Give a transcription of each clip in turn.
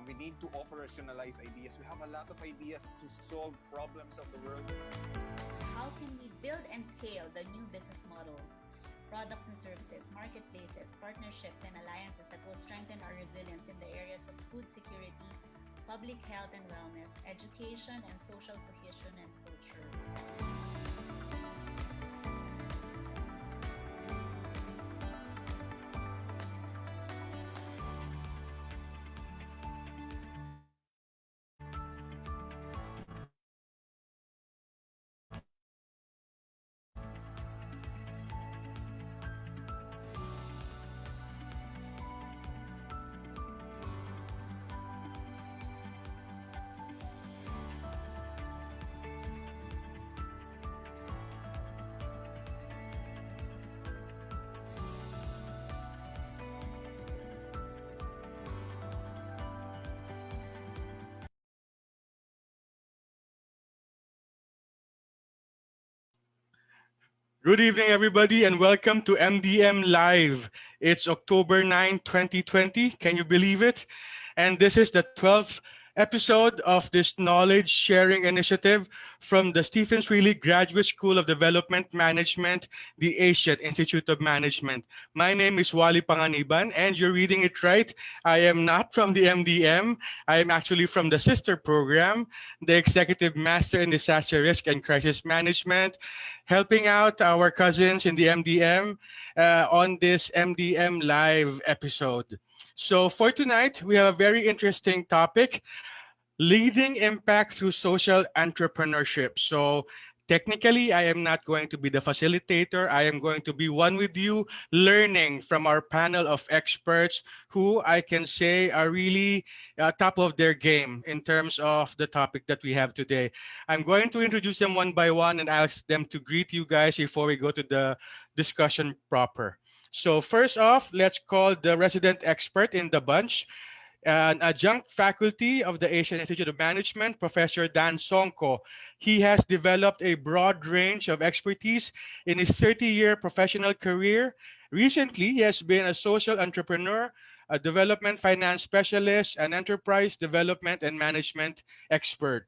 We need to operationalize ideas. We have a lot of ideas to solve problems of the world. How can we build and scale the new business models, products and services, marketplaces, partnerships, and alliances that will strengthen our resilience in the areas of food security, public health and wellness, education, and social cohesion and culture? Good evening, everybody, and welcome to MDM Live. It's October 9, 2020. Can you believe it? And this is the 12th episode of this knowledge sharing initiative from the Stephen Sweeney Graduate School of Development Management, the Asian Institute of Management. My name is Wally Panganiban, and you're reading it right. I am not from the MDM. I am actually from the sister program, the Executive Master in Disaster Risk and Crisis Management, helping out our cousins in the MDM on this MDM Live episode. So for tonight, we have a very interesting topic, leading impact through social entrepreneurship. So technically, I am not going to be the facilitator. I am going to be one with you, learning from our panel of experts who I can say are really top of their game in terms of the topic that we have today. I'm going to introduce them one by one and ask them to greet you guys before we go to the discussion proper. So first off, let's call the resident expert in the bunch, an adjunct faculty of the Asian Institute of Management, Professor Dan Songko. He has developed a broad range of expertise in his 30-year professional career. Recently, he has been a social entrepreneur, a development finance specialist, an enterprise development and management expert.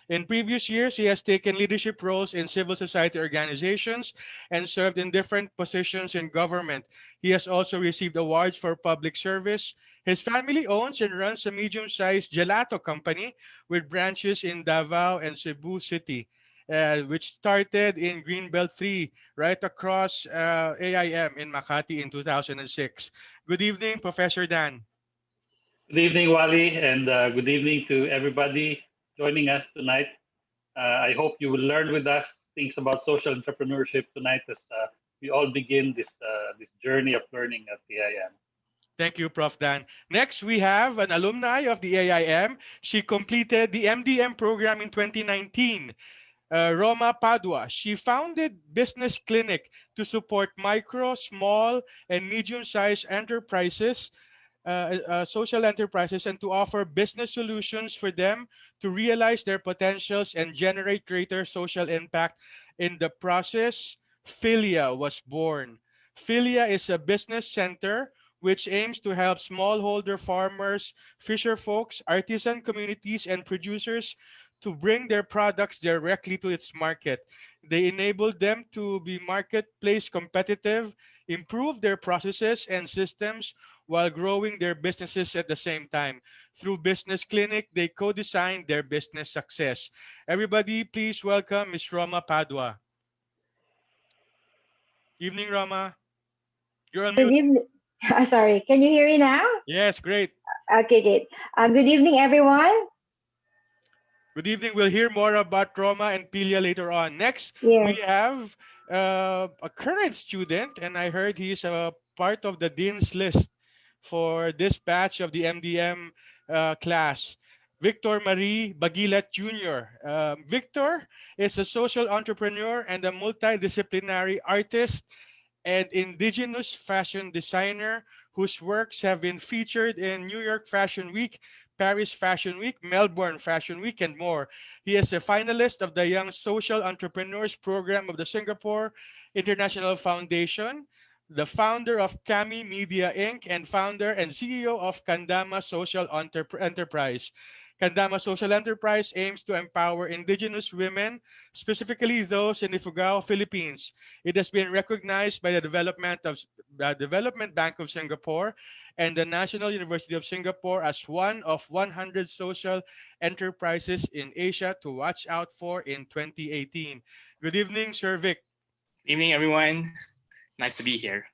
In previous years, he has taken leadership roles in civil society organizations and served in different positions in government. He has also received awards for public service. His family owns and runs a medium-sized gelato company with branches in Davao and Cebu City, which started in Greenbelt 3, right across AIM in Makati in 2006. Good evening, Professor Dan. Good evening, Wally, and good evening to everybody joining us tonight. I hope you will learn with us things about social entrepreneurship tonight as we all begin this journey of learning at the IM. Thank you, Prof. Dan. Next, we have an alumni of the AIM. She completed the MDM program in 2019. Roma Padua. She founded Business Clinic to support micro, small, and medium-sized enterprises, social enterprises, and to offer business solutions for them to realize their potentials and generate greater social impact. In the process, Philia was born. Philia is a business center which aims to help smallholder farmers, fisher folks, artisan communities, and producers to bring their products directly to its market. They enable them to be marketplace competitive, improve their processes and systems while growing their businesses at the same time. Through Business Clinic, they co-design their business success. Everybody, please welcome Ms. Roma Padua. Evening, Roma. You're on Good mute. evening. Sorry, can you hear me now? Yes, great. Okay, good. Good evening, everyone. Good evening. We'll hear more about Roma and Pilia later on. Next, we Yes. have a current student, and I heard he's a part of the Dean's List for this batch of the MDM class. Victor Marie Bagilat Jr. Victor is a social entrepreneur and a multidisciplinary artist and indigenous fashion designer whose works have been featured in New York Fashion Week, Paris Fashion Week, Melbourne Fashion Week, and more. He is a finalist of the Young Social Entrepreneurs Program of the Singapore International Foundation, the founder of Kami Media Inc. and founder and CEO of Kandama Social Enterprise. Kandama Social Enterprise aims to empower indigenous women, specifically those in Ifugao, Philippines. It has been recognized by the Development Bank of Singapore and the National University of Singapore as one of 100 social enterprises in Asia to watch out for in 2018. Good evening, Sir Vic. Evening, everyone. Nice to be here.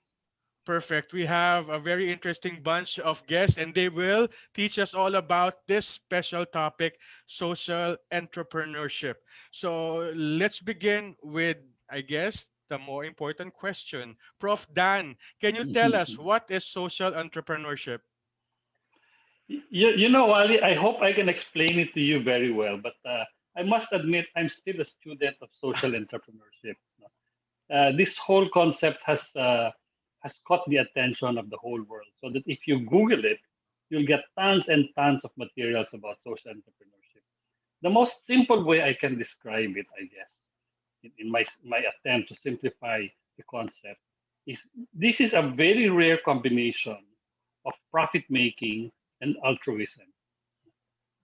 Perfect. We have a very interesting bunch of guests, and they will teach us all about this special topic, social entrepreneurship. So let's begin with, I guess, the more important question. Prof. Dan, can you tell us what is social entrepreneurship? You know, Ali, I hope I can explain it to you very well, but I must admit I'm still a student of social entrepreneurship. This whole concept has caught the attention of the whole world, so that if you Google it, you'll get tons and tons of materials about social entrepreneurship. The most simple way I can describe it, I guess, in my attempt to simplify the concept, is this is a very rare combination of profit making and altruism.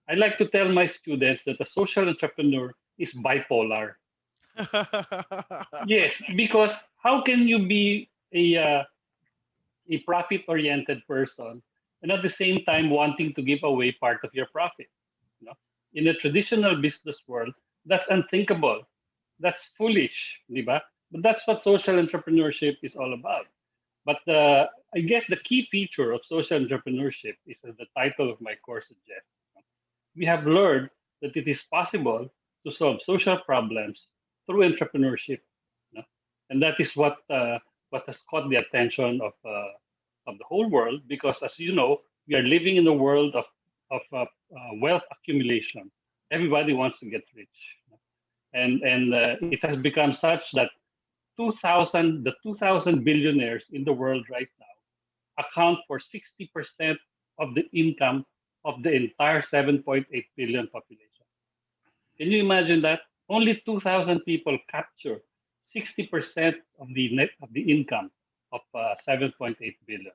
I like to tell my students that a social entrepreneur is bipolar. Yes, because how can you be a profit-oriented person and at the same time wanting to give away part of your profit? You know? In a traditional business world, that's unthinkable. That's foolish, di ba? But that's what social entrepreneurship is all about. But I guess the key feature of social entrepreneurship is, as the title of my course suggests, we have learned that it is possible to solve social problems through entrepreneurship, you know? And that is what has caught the attention of the whole world. Because, as you know, we are living in a world of wealth accumulation. Everybody wants to get rich, you know? And it has become such that 2,000 billionaires in the world right now account for 60% of the income of the entire 7.8 billion population. Can you imagine that? Only 2,000 people capture 60% of the income of 7.8 billion.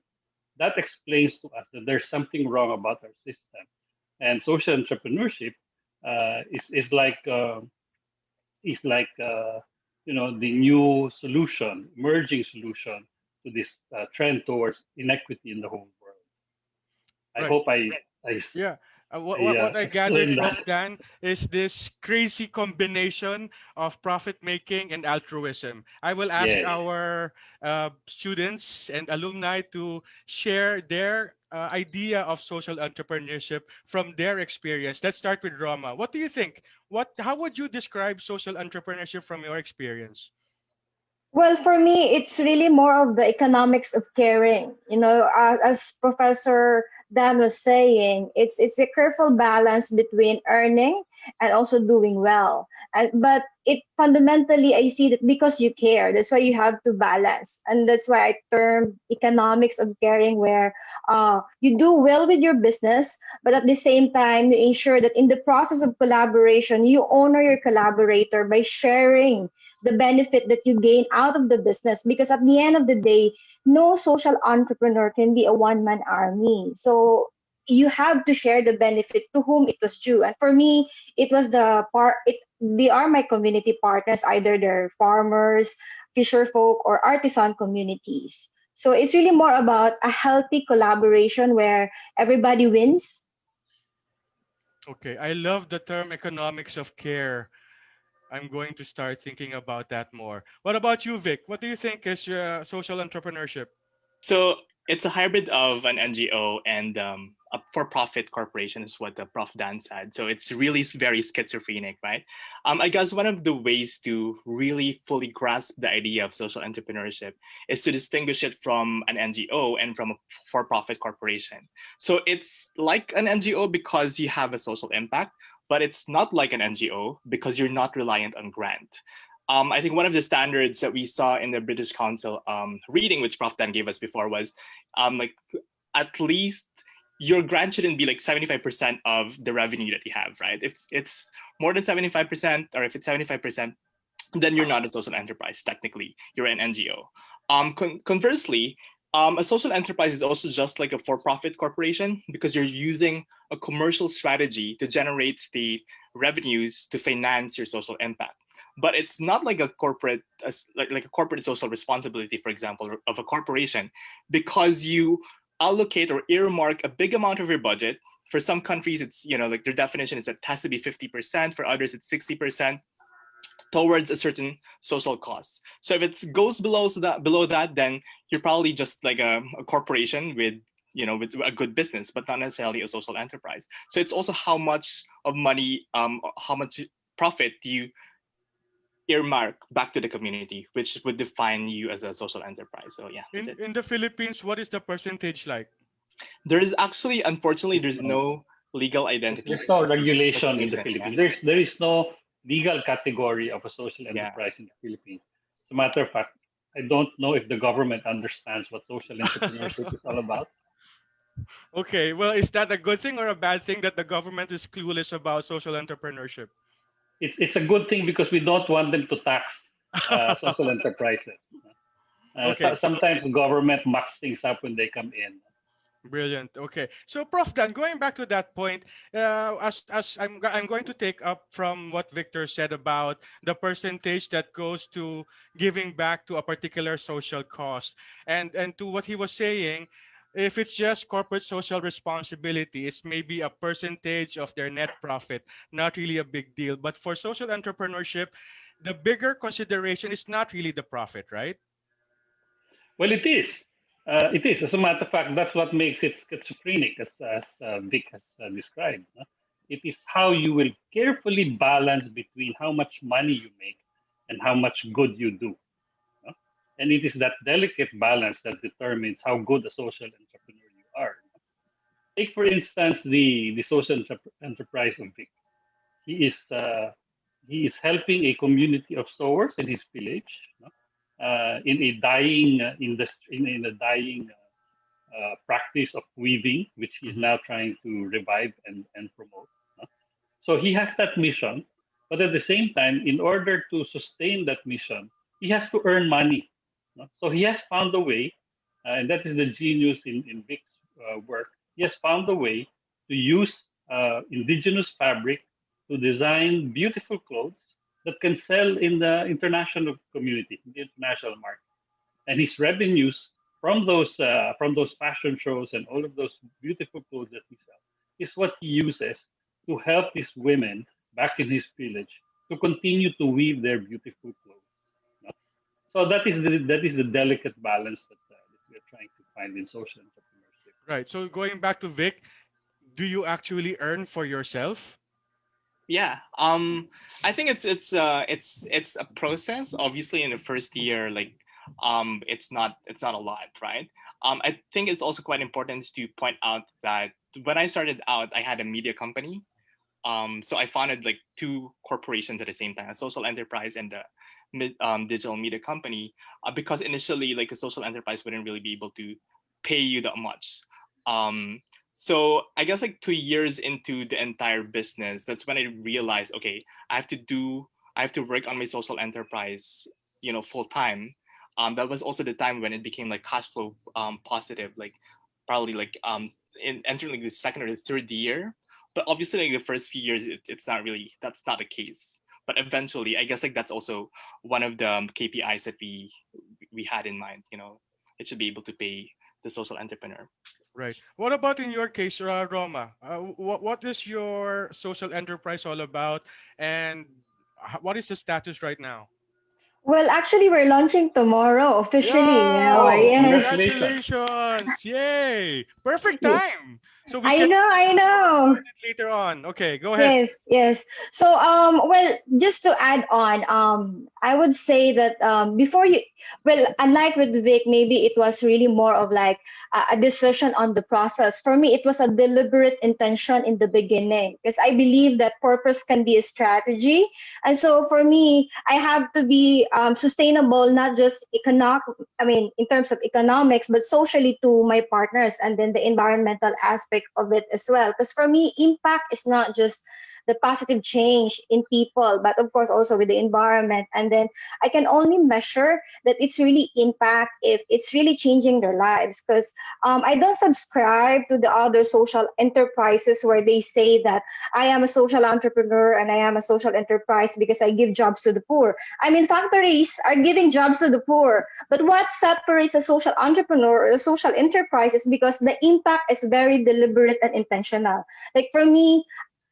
That explains to us that there's something wrong about our system. And social entrepreneurship is like you know, the new solution, emerging solution to this trend towards inequity in the whole world. I Right. hope I Yeah. What I gathered, explained Prof. that. Dan, is this crazy combination of profit making and altruism. I will ask Yeah. our students and alumni to share their idea of social entrepreneurship from their experience. Let's start with Roma. What do you think? How would you describe social entrepreneurship from your experience? Well, for me, it's really more of the economics of caring. As Professor Dan was saying, it's a careful balance between earning and also doing well. But it fundamentally, I see that because you care, that's why you have to balance, and that's why I term economics of caring, where you do well with your business, but at the same time, you ensure that in the process of collaboration, you honor your collaborator by sharing the benefit that you gain out of the business, because at the end of the day, no social entrepreneur can be a one-man army. So you have to share the benefit to whom it was due. And for me, it was they are my community partners, either they're farmers, fisher folk, or artisan communities. So it's really more about a healthy collaboration where everybody wins. Okay, I love the term economics of care. I'm going to start thinking about that more. What about you, Vic? What do you think is social entrepreneurship? So it's a hybrid of an NGO and a for-profit corporation, is what the Prof. Dan said. So it's really very schizophrenic, right? I guess one of the ways to really fully grasp the idea of social entrepreneurship is to distinguish it from an NGO and from a for-profit corporation. So it's like an NGO because you have a social impact, but it's not like an NGO because you're not reliant on grant. I think one of the standards that we saw in the British Council reading, which Prof. Dan gave us before, was like at least your grant shouldn't be like 75% of the revenue that you have, right? If it's more than 75%, or if it's 75%, then you're not a social enterprise. Technically, you're an NGO. Conversely, a social enterprise is also just like a for-profit corporation because you're using a commercial strategy to generate the revenues to finance your social impact. But it's not like a corporate, like a corporate social responsibility, for example, of a corporation, because you allocate or earmark a big amount of your budget. For some countries, it's, like their definition is that it has to be 50%. For others, it's 60% towards a certain social cost. So if it goes below that, then you're probably just like a corporation with with a good business, but not necessarily a social enterprise. So it's also how much of money, how much profit do you earmark back to the community, which would define you as a social enterprise. So yeah, that's it. In the Philippines, what is the percentage like? There is actually, unfortunately, there's no legal identity. There's no regulation in the Yeah. Philippines. There is no legal category of a social enterprise in the Philippines. As a matter of fact, I don't know if the government understands what social entrepreneurship is all about. Okay, well, is that a good thing or a bad thing that the government is clueless about social entrepreneurship? It's a good thing because we don't want them to tax social enterprises. Okay. Sometimes the government mucks things up when they come in. Brilliant. Okay, so Prof Dan, going back to that point, as I'm going to take up from what Victor said about the percentage that goes to giving back to a particular social cause, and to what he was saying, if it's just corporate social responsibility, it's maybe a percentage of their net profit, not really a big deal. But for social entrepreneurship, the bigger consideration is not really the profit, right? Well, it is. It is. As a matter of fact, that's what makes it schizophrenic, as Vic has described. It is how you will carefully balance between how much money you make and how much good you do. And it is that delicate balance that determines how good a social entrepreneur you are. Take, for instance, the social enterprise of Vic. He is helping a community of sewers in his village, in a dying industry, in a dying practice of weaving, which he's now trying to revive and promote. So he has that mission, but at the same time, in order to sustain that mission, he has to earn money. So he has found a way, and that is the genius in Vic's work. He has found a way to use indigenous fabric to design beautiful clothes that can sell in the international community, in the international market. And his revenues from those fashion shows and all of those beautiful clothes that he sells is what he uses to help these women back in his village to continue to weave their beautiful clothes. So that is the delicate balance that we're trying to find in social entrepreneurship. Right. So going back to Vic, do you actually earn for yourself? Yeah. I think it's a process. Obviously, in the first year, like it's not a lot, right? I think it's also quite important to point out that when I started out, I had a media company. So I founded like two corporations at the same time, a social enterprise and a digital media company, because initially, like a social enterprise wouldn't really be able to pay you that much. So I guess like 2 years into the entire business, that's when I realized, okay, I have to work on my social enterprise, full time. That was also the time when it became like cash flow positive, like probably like in entering like the second or the third year. But obviously, like the first few years, it's not really, that's not the case. But eventually, I guess like that's also one of the KPIs that we had in mind. It should be able to pay the social entrepreneur. Right. What about in your case, Roma? What is your social enterprise all about, and what is the status right now? Well, actually, we're launching tomorrow officially. Yeah! Yes. Congratulations! Yay! Perfect Yes. time. So we I can know. start it later on. Okay, go ahead. Yes. So, well, just to add on, I would say that before you, well, unlike with Vic, maybe it was really more of like a decision on the process. For me, it was a deliberate intention in the beginning because I believe that purpose can be a strategy, and so for me, I have to be sustainable, not just in terms of economics, but socially to my partners, and then the environmental aspect of it as well. Because for me, impact is not just the positive change in people, but of course also with the environment. And then I can only measure that it's really impact if it's really changing their lives. Because I don't subscribe to the other social enterprises where they say that I am a social entrepreneur and I am a social enterprise because I give jobs to the poor. I mean, factories are giving jobs to the poor, but what separates a social entrepreneur or a social enterprise is because the impact is very deliberate and intentional. Like for me,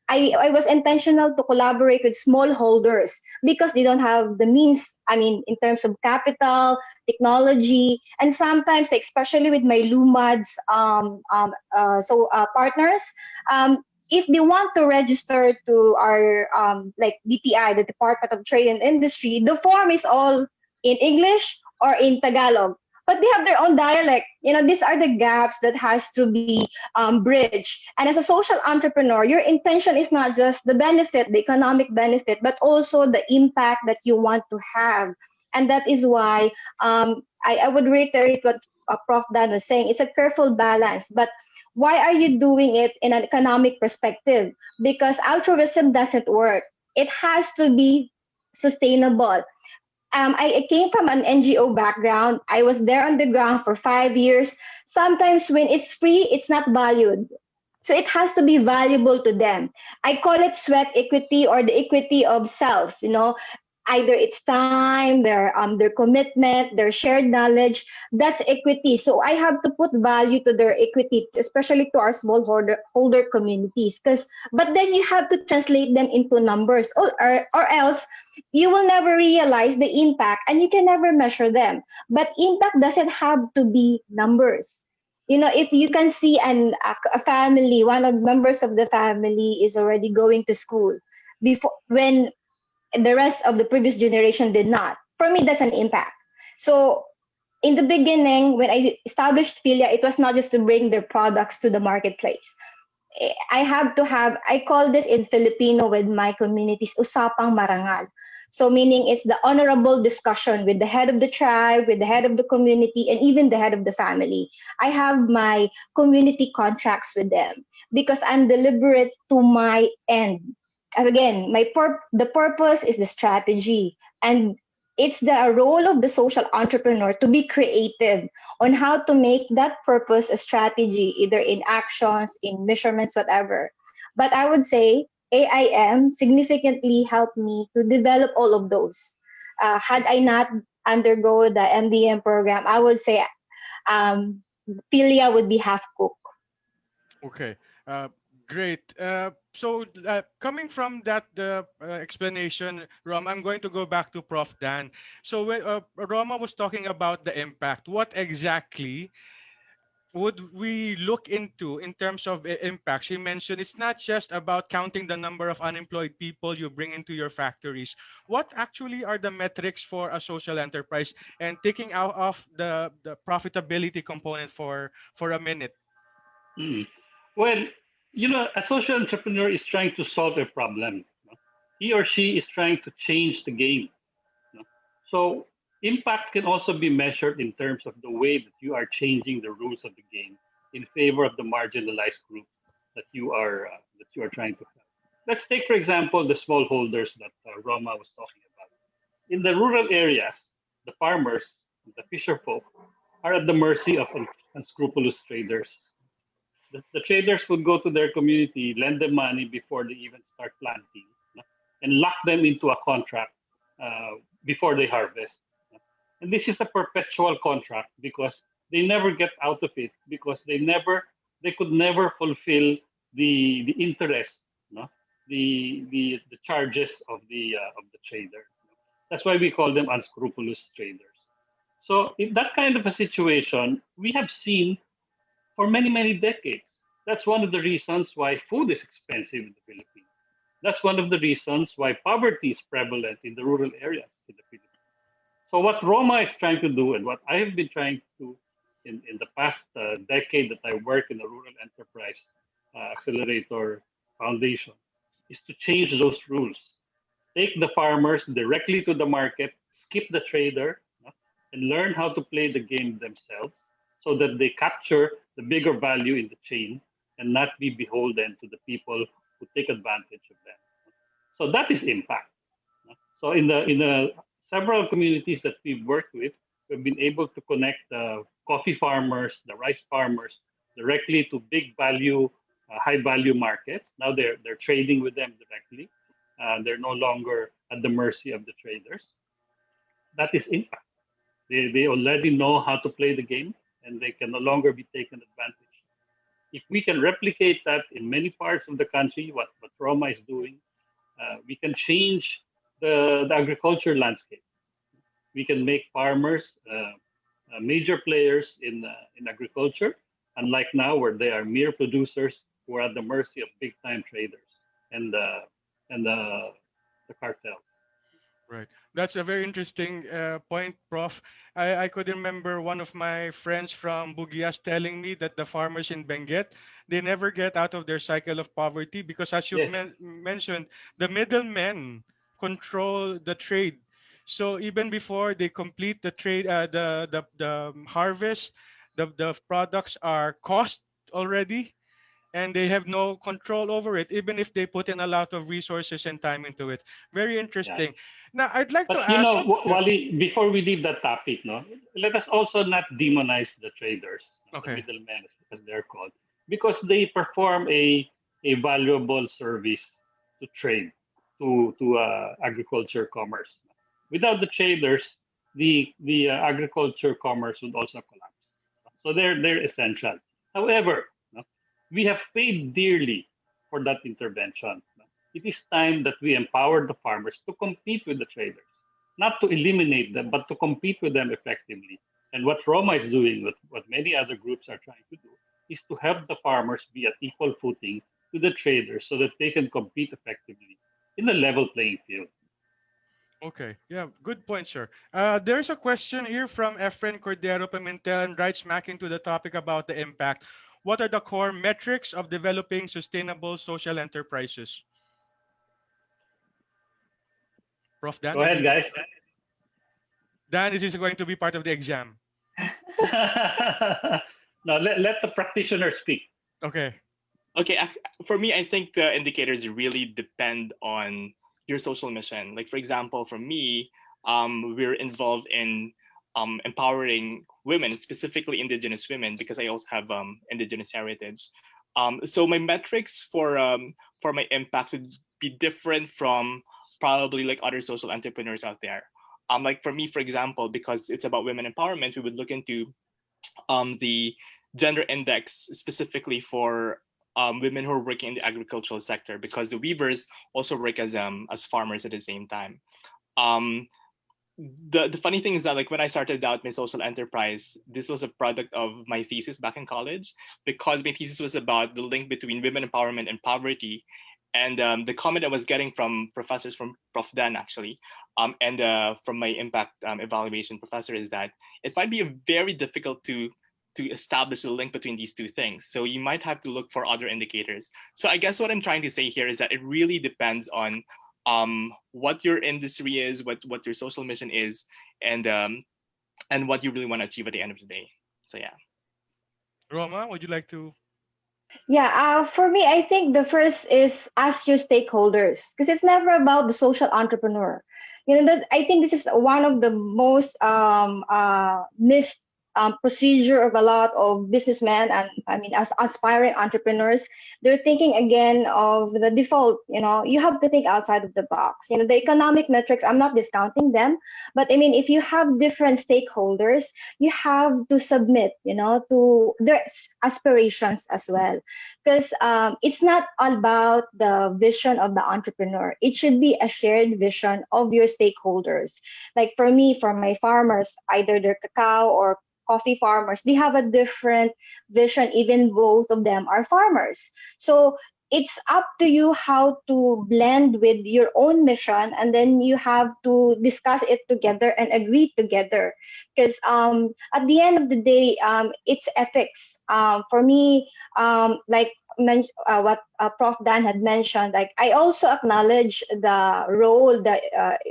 I was intentional to collaborate with smallholders because they don't have the means, I mean, in terms of capital, technology, and sometimes, especially with my LUMADS partners, if they want to register to our like DTI, the Department of Trade and Industry, the form is all in English or in Tagalog, but they have their own dialect. You know, these are the gaps that has to be bridged. And as a social entrepreneur, your intention is not just the benefit, the economic benefit, but also the impact that you want to have. And that is why I would reiterate what Prof. Dan was saying. It's a careful balance, but why are you doing it in an economic perspective? Because altruism doesn't work. It has to be sustainable. I came from an NGO background. I was there on the ground for 5 years. Sometimes when it's free, it's not valued. So it has to be valuable to them. I call it sweat equity or the equity of self. You know, either it's time, their commitment, their shared knowledge. That's equity. So I have to put value to their equity, especially to our holder communities. But then you have to translate them into numbers, or else you will never realize the impact and you can never measure them. But impact doesn't have to be numbers. You know, if you can see a family, one of members of the family is already going to school before when the rest of the previous generation did not. For me, that's an impact. So in the beginning, when I established Philia, it was not just to bring their products to the marketplace. I call this in Filipino with my communities, usapang marangal. So meaning it's the honorable discussion with the head of the tribe, with the head of the community, and even the head of the family. I have my community contracts with them because I'm deliberate to my end. As again, the purpose is the strategy, and it's the role of the social entrepreneur to be creative on how to make that purpose a strategy, either in actions, in measurements, whatever. But I would say AIM significantly helped me to develop all of those. Had I not undergo the MDM program, I would say Philia would be half cooked. Okay, great. Coming from that explanation, Rom, I'm going to go back to Prof. Dan. So when Roma was talking about the impact, what exactly would we look into in terms of impact? She mentioned it's not just about counting the number of unemployed people you bring into your factories. What actually are the metrics for a social enterprise? And taking out of the profitability component for a minute. Mm. Well, a social entrepreneur is trying to solve a problem. He or she is trying to change the game. So impact can also be measured in terms of the way that you are changing the rules of the game in favor of the marginalized group that you are trying to help. Let's take, for example, the smallholders that Roma was talking about. In the rural areas, the farmers, the fisher folk, are at the mercy of unscrupulous traders. The traders would go to their community, lend them money before they even start planting, and lock them into a contract before they harvest. And this is a perpetual contract because they never get out of it because they could never fulfill the interest, the charges of the trader. That's why we call them unscrupulous traders. So in that kind of a situation, we have seen for many, many decades. That's one of the reasons why food is expensive in the Philippines. That's one of the reasons why poverty is prevalent in the rural areas in the Philippines. So what Roma is trying to do and what I have been trying to do in the past decade that I work in the Rural Enterprise Accelerator Foundation is to change those rules. Take the farmers directly to the market, skip the trader, and learn how to play the game themselves so that they capture the bigger value in the chain and not be beholden to the people who take advantage of them. So that is impact. So in the several communities that we've worked with, we've been able to connect the coffee farmers, the rice farmers, directly to big value, high value markets. Now they're trading with them directly. They're no longer at the mercy of the traders. That is impact. They already know how to play the game, and they can no longer be taken advantage. If we can replicate that in many parts of the country, what Roma is doing, we can change the agriculture landscape. We can make farmers major players in agriculture, unlike now where they are mere producers who are at the mercy of big time traders and the cartels. Right. That's a very interesting point, Prof. I could remember one of my friends from Bugias telling me that the farmers in Benguet, they never get out of their cycle of poverty because, as you Yes, mentioned, the middlemen control the trade. So even before they complete the trade, the harvest, the products are cost already, and they have no control over it, even if they put in a lot of resources and time into it. Very yeah. interesting. Now, I'd like to But ask. Yeah. Wally, before we leave that topic, no, let us also not demonize the traders, the Okay. middlemen, as they're called, because they perform a valuable service to trade, to agriculture commerce. Without the traders, the agriculture commerce would also collapse. So they're essential. However, no, we have paid dearly for that intervention. It is time that we empower the farmers to compete with the traders, not to eliminate them, but to compete with them effectively. And what Roma is doing, what many other groups are trying to do, is to help the farmers be at equal footing to the traders so that they can compete effectively in a level playing field. Okay. Yeah. Good point, sir. There's a question here from Efren Cordero Pimentel and right smack into the topic about the impact. What are the core metrics of developing sustainable social enterprises? Prof. Dan, Go ahead, maybe. guys. Dan, this is going to be part of the exam. Now let the practitioner speak. Okay. Okay, for me, I think the indicators really depend on your social mission. Like, for example, for me, we're involved in empowering women, specifically Indigenous women, because I also have Indigenous heritage. So my metrics for my impact would be different from probably like other social entrepreneurs out there. Like for me, for example, because it's about women empowerment, we would look into the gender index specifically for women who are working in the agricultural sector, because the weavers also work as farmers at the same time. The funny thing is that, like, when I started out my social enterprise, this was a product of my thesis back in college, because my thesis was about the link between women empowerment and poverty. And the comment I was getting from professors, from Prof. Dan actually, and from my impact evaluation professor, is that it might be very difficult to establish a link between these two things. So you might have to look for other indicators. So I guess what I'm trying to say here is that it really depends on what your industry is, what your social mission is, and what you really want to achieve at the end of the day. So yeah. Roma, would you like to? Yeah, for me, I think the first is ask your stakeholders, because it's never about the social entrepreneur. You know, that I think this is one of the most missed procedure of a lot of businessmen, and I mean, as aspiring entrepreneurs, they're thinking again of the default. You know, you have to think outside of the box. You know, the economic metrics, I'm not discounting them, but I mean, if you have different stakeholders, you have to submit, you know, to their aspirations as well, because it's not all about the vision of the entrepreneur. It should be a shared vision of your stakeholders. Like for me, for my farmers, either they're cacao or coffee farmers, they have a different vision, even both of them are farmers. So it's up to you how to blend with your own mission, and then you have to discuss it together and agree together, because at the end of the day, it's ethics. For me, like what Prof. Dan had mentioned, like I also acknowledge the role, the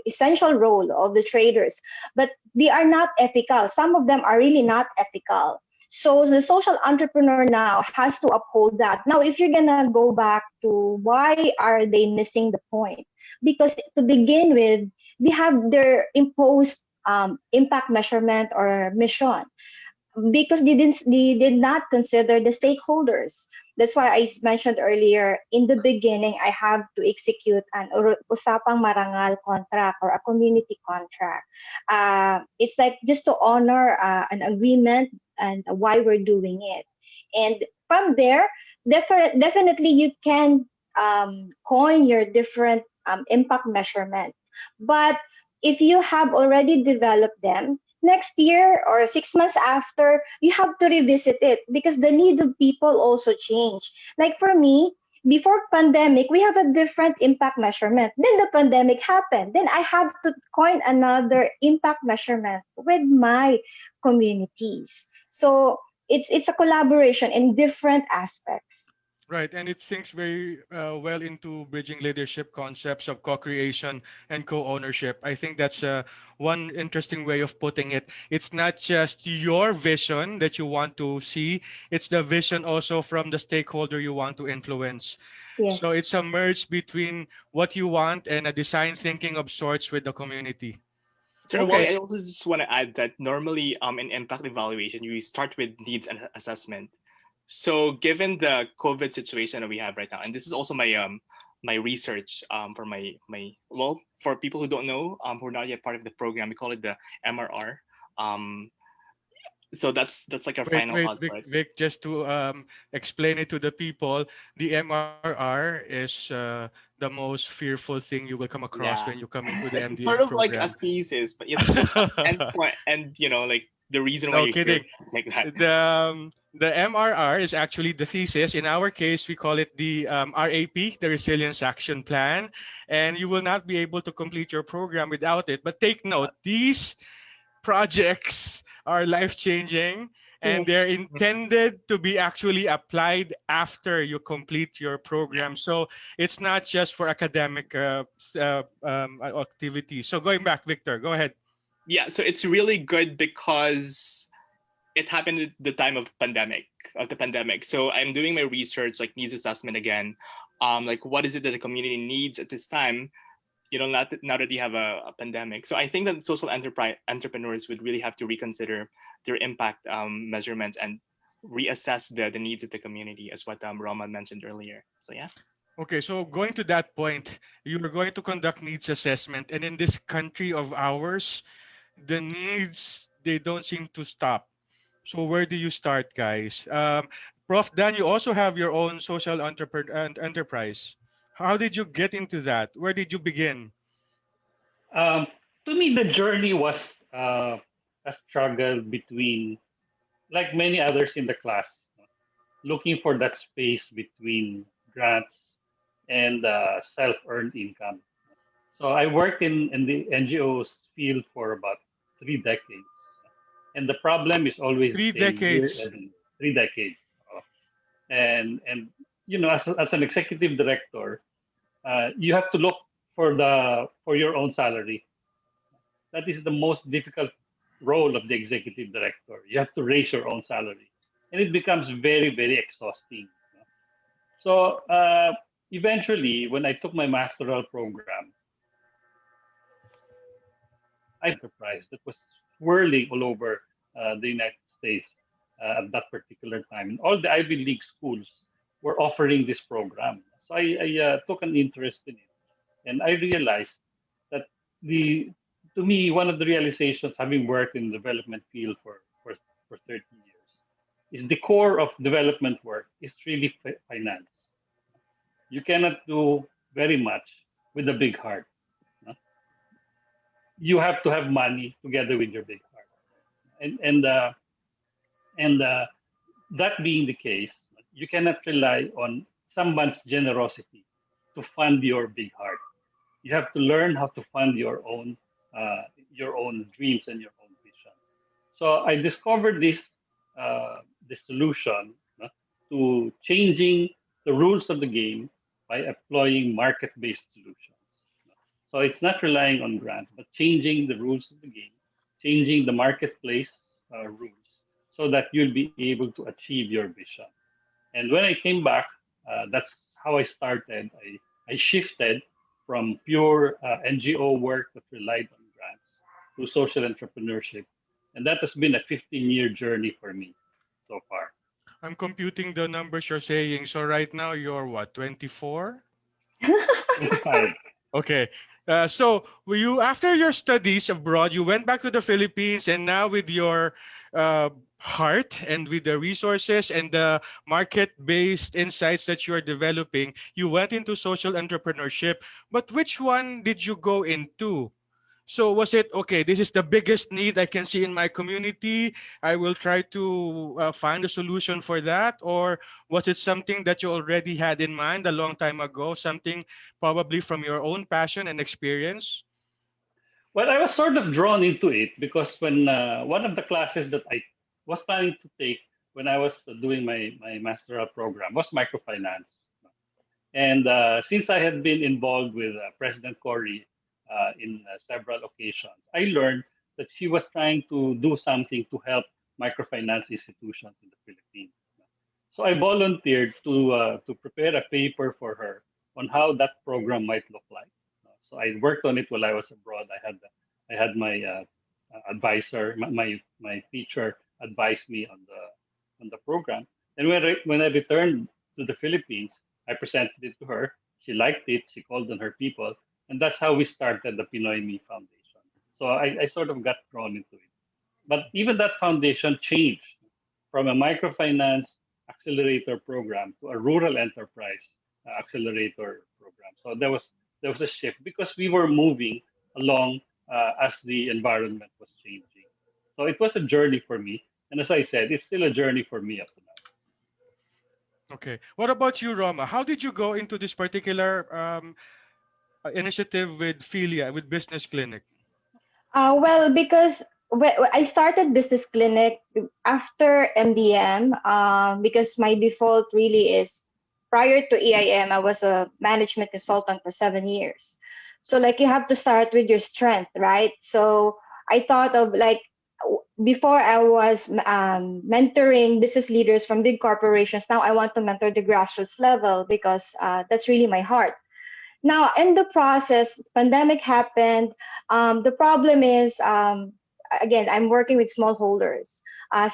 essential role of the traders, but they are not ethical. Some of them are really not ethical. So the social entrepreneur now has to uphold that. Now, if you're gonna go back to why are they missing the point? because to begin with, they have their imposed impact measurement or mission because they did not consider the stakeholders. That's why I mentioned earlier in the beginning I have to execute an usapang marangal contract or a community contract. It's like just to honor an agreement and why we're doing it. And from there, definitely you can coin your different impact measurement. But if you have already developed them, next year or 6 months after, you have to revisit it because the need of people also change. Like for me, before pandemic, we have a different impact measurement. Then the pandemic happened. Then I have to coin another impact measurement with my communities. So it's a collaboration in different aspects. Right, and it sinks very well into bridging leadership concepts of co-creation and co-ownership. I think that's one interesting way of putting it. It's not just your vision that you want to see, it's the vision also from the stakeholder you want to influence. So Yes. it's a merge between what you want and a design thinking of sorts with the community. So Okay. Wally, I also just want to add that normally in impact evaluation, you start with needs and assessment. So given the COVID situation that we have right now, and this is also my research for my for people who don't know who are not yet part of the program, we call it the MRR. Um, so that's like our Wait, final wait, Vic, output. Vic, just to explain it to the people, the MRR is the most fearful thing you will come across when Yeah, you come into the it's MDM sort of like a program. thesis, but it's the endpoint and like the reason why No, you're here, kidding. like that. The MRR is actually the thesis. In our case, we call it the RAP, the Resilience Action Plan, and you will not be able to complete your program without it. But take note, these projects are life changing and Yes. they're intended to be actually applied after you complete your program. So it's not just for academic activity. So going back, Victor, go ahead. Yeah, so it's really good because it happened at the time of the pandemic. So I'm doing my research, like needs assessment again. Like what is it that the community needs at this time? Now that you have a pandemic. So I think that social enterprise entrepreneurs would really have to reconsider their impact measurements and reassess the needs of the community, as what Roman mentioned earlier. So yeah. Okay, so going to that point, you are going to conduct needs assessment, and in this country of ours, the needs they don't seem to stop. So where do you start, guys? Prof. Dan, you also have your own social enterprise. How did you get into that? Where did you begin? Um, to me, the journey was a struggle between, like many others in the class, looking for that space between grants and self-earned income. So I worked in the NGOs field for about 3 decades, and the problem is always the Three same year decades. and 3 decades. And as an executive director, you have to look for your own salary. That is the most difficult role of the executive director. You have to raise your own salary, and it becomes very, very exhausting. So eventually, when I took my masteral program, I enterprise that was swirling all over the United States at that particular time. And all the Ivy League schools were offering this program. So I took an interest in it, and I realized that the to me one of the realizations, having worked in the development field for 30 years, is the core of development work is really finance. You cannot do very much with a big heart. No? You have to have money together with your big heart, and that being the case, you cannot rely on someone's generosity to fund your big heart. You have to learn how to fund your own dreams and your own vision. So I discovered this solution, to changing the rules of the game by employing market-based solutions. So it's not relying on grants, but changing the rules of the game, changing the marketplace rules, so that you'll be able to achieve your vision. And when I came back, that's how I started. I shifted from pure NGO work that relied on grants to social entrepreneurship. And that has been a 15-year journey for me so far. I'm computing the numbers you're saying. So right now you're what, 24? 25. Okay. So you after your studies abroad, you went back to the Philippines, and now with your heart and with the resources and the market-based insights that you are developing, you went into social entrepreneurship. But which one did you go into? So was it okay? This is the biggest need I can see in my community. I will try to find a solution for that, or was it something that you already had in mind a long time ago? Something probably from your own passion and experience. Well, I was sort of drawn into it because when one of the classes that I was planning to take when I was doing my masteral program was microfinance. And since I had been involved with President Cory in several occasions, I learned that she was trying to do something to help microfinance institutions in the Philippines. So I volunteered to prepare a paper for her on how that program might look like. So I worked on it while I was abroad. I had my advisor, my teacher advised me on the program. And when I returned to the Philippines, I presented it to her. She liked it. She called on her people, and that's how we started the Pinoy Me Foundation. So I sort of got drawn into it. But even that foundation changed from a microfinance accelerator program to a rural enterprise accelerator program. So there was a shift because we were moving along as the environment was changing. So it was a journey for me, and as I said, it's still a journey for me up to now. Okay. What about you, Roma? How did you go into this particular initiative with Philia, with Business Clinic? Well, because I started business clinic after MDM, because my default really is prior to EIM, I was a management consultant for 7 years. So like you have to start with your strength, right? So I thought of like before I was mentoring business leaders from big corporations. Now I want to mentor the grassroots level because that's really my heart. Now in the process, pandemic happened. The problem is, again, I'm working with smallholders.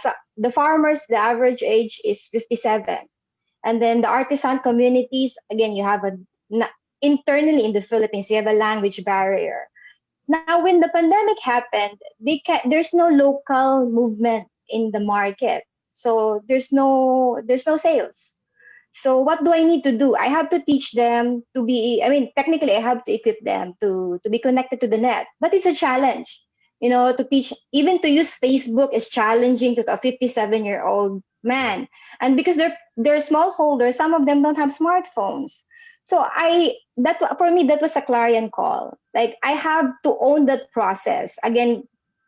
So the farmers, the average age is 57, and then the artisan communities, again, you have internally in the Philippines, you have a language barrier. Now when the pandemic happened, there's no local movement in the market, so there's no sales. So what do I need to do? I have to teach them to be, I mean, technically I have to equip them to be connected to the net, but it's a challenge. To teach, even to use Facebook is challenging to a 57-year-old man. And because they're smallholders, some of them don't have smartphones. So for me, that was a clarion call. Like I have to own that process. Again,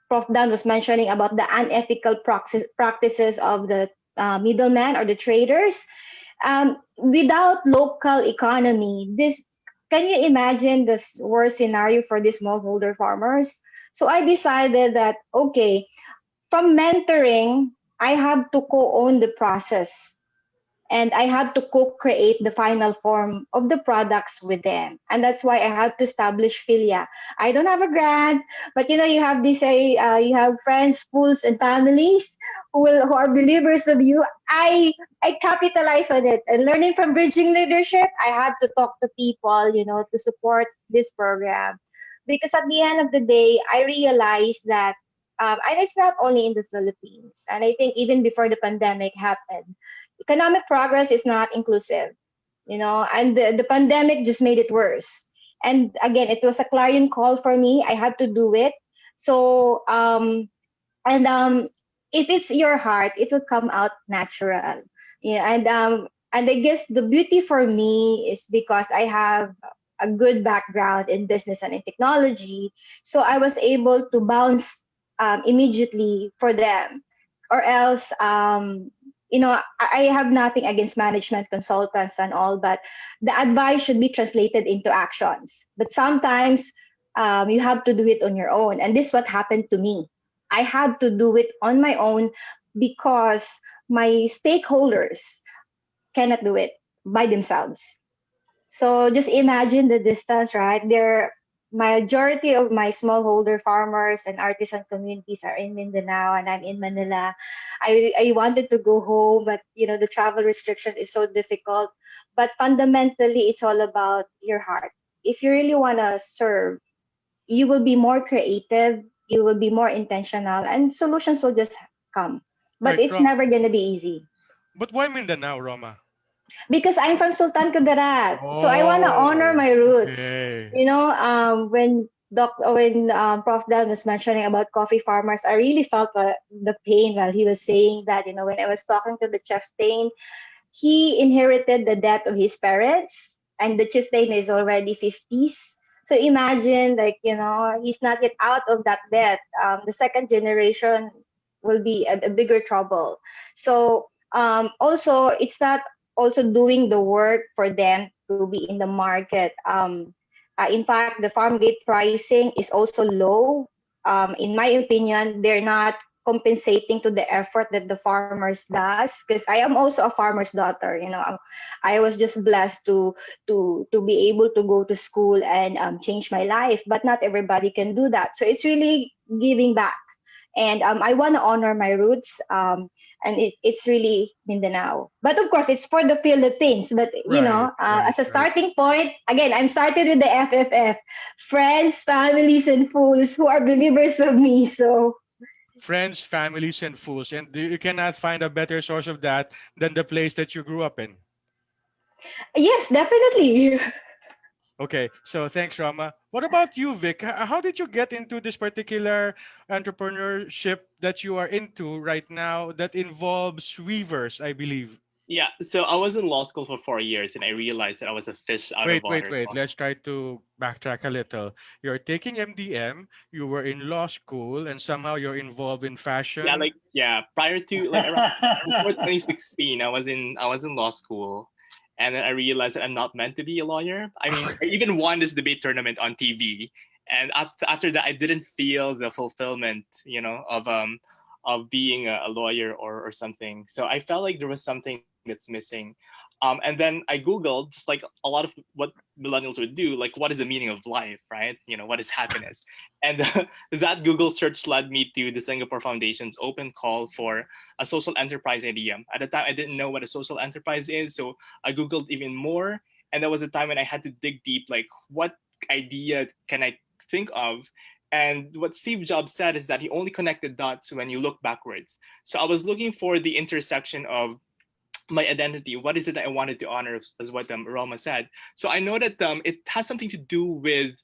Prof. Dan was mentioning about the unethical practices of the middlemen or the traders. Without local economy, can you imagine the worst scenario for these smallholder farmers? So I decided that, okay, from mentoring, I have to co-own the process, and I have to co-create the final form of the products with them. And that's why I have to establish Philia. I don't have a grant, but you have you have friends, schools, and families who are believers of you. I capitalize on it. And learning from Bridging Leadership, I had to talk to people, to support this program. Because at the end of the day, I realized that, and it's not only in the Philippines, and I think even before the pandemic happened, economic progress is not inclusive, and the pandemic just made it worse. And again, it was a clarion call for me. I had to do it. So, and if it's your heart, it will come out natural. And I guess the beauty for me is because I have a good background in business and in technology, so I was able to bounce immediately for them. Or else, I have nothing against management consultants and all, but the advice should be translated into actions. But sometimes you have to do it on your own. And this is what happened to me. I had to do it on my own because my stakeholders cannot do it by themselves. So just imagine the distance, right? There, majority of my smallholder farmers and artisan communities are in Mindanao, and I'm in Manila. I wanted to go home, but the travel restriction is so difficult. But fundamentally, it's all about your heart. If you really want to serve, you will be more creative, you will be more intentional, and solutions will just come. But Right, it's never going to be easy but why Mindanao, Roma? because I'm from Sultan Kudarat. So I want to honor Oh, my roots. okay. When Prof. Dan was mentioning about coffee farmers, I really felt the pain while he was saying that. When I was talking to the chieftain, he inherited the debt of his parents, and the chieftain is already 50s. So imagine, he's not yet out of that debt. The second generation will be a bigger trouble. So also, it's not also doing the work for them to be in the market. In fact, the farm gate pricing is also low. In my opinion, they're not compensating to the effort that the farmers does, because I am also a farmer's daughter. I was just blessed to be able to go to school and change my life, but not everybody can do that. So it's really giving back, and I want to honor my roots. And it's really Mindanao, but of course it's for the Philippines. But Right, right, as a right. starting point, again, I'm started with the FFF, friends, families, and fools who are believers of me. So Friends, families, and fools. And you cannot find a better source of that than the place that you grew up in. yes, definitely. Okay, so thanks, Rama. What about you, Vic? How did you get into this particular entrepreneurship that you are into right now that involves weavers, I believe? Yeah, so I was in law school for 4 years, and I realized that I was a fish out of Wait, wait, water. wait. Let's try to backtrack a little. You're taking MDM, you were in law school, and somehow you're involved in Yeah, fashion. like yeah, prior to like around before 2016, I was in law school, and then I realized that I'm not meant to be a lawyer. I mean, I even won this debate tournament on TV, and after that, I didn't feel the fulfillment, of being a lawyer or something. So I felt like there was something that's missing. And then I googled, just like a lot of what millennials would do, like what is the meaning of life, right? What is happiness? And that Google search led me to the Singapore Foundation's open call for a social enterprise idea. At the time, I didn't know what a social enterprise is, so I Googled even more. And that was a time when I had to dig deep, like, what idea can I think of? And what Steve Jobs said is that he only connected dots when you look backwards. So I was looking for the intersection of my identity. What is it that I wanted to honor, as what Roma said. So I know that it has something to do with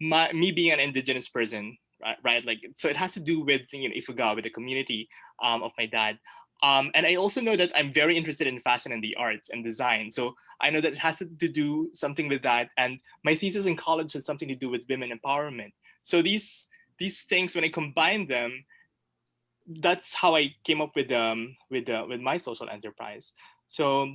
me being an indigenous person, right? Like, so it has to do with Ifugao, with the community of my dad. And I also know that I'm very interested in fashion and the arts and design. So I know that it has to do something with that. And my thesis in college has something to do with women empowerment. So these things, when I combine them, that's how I came up with my social enterprise. So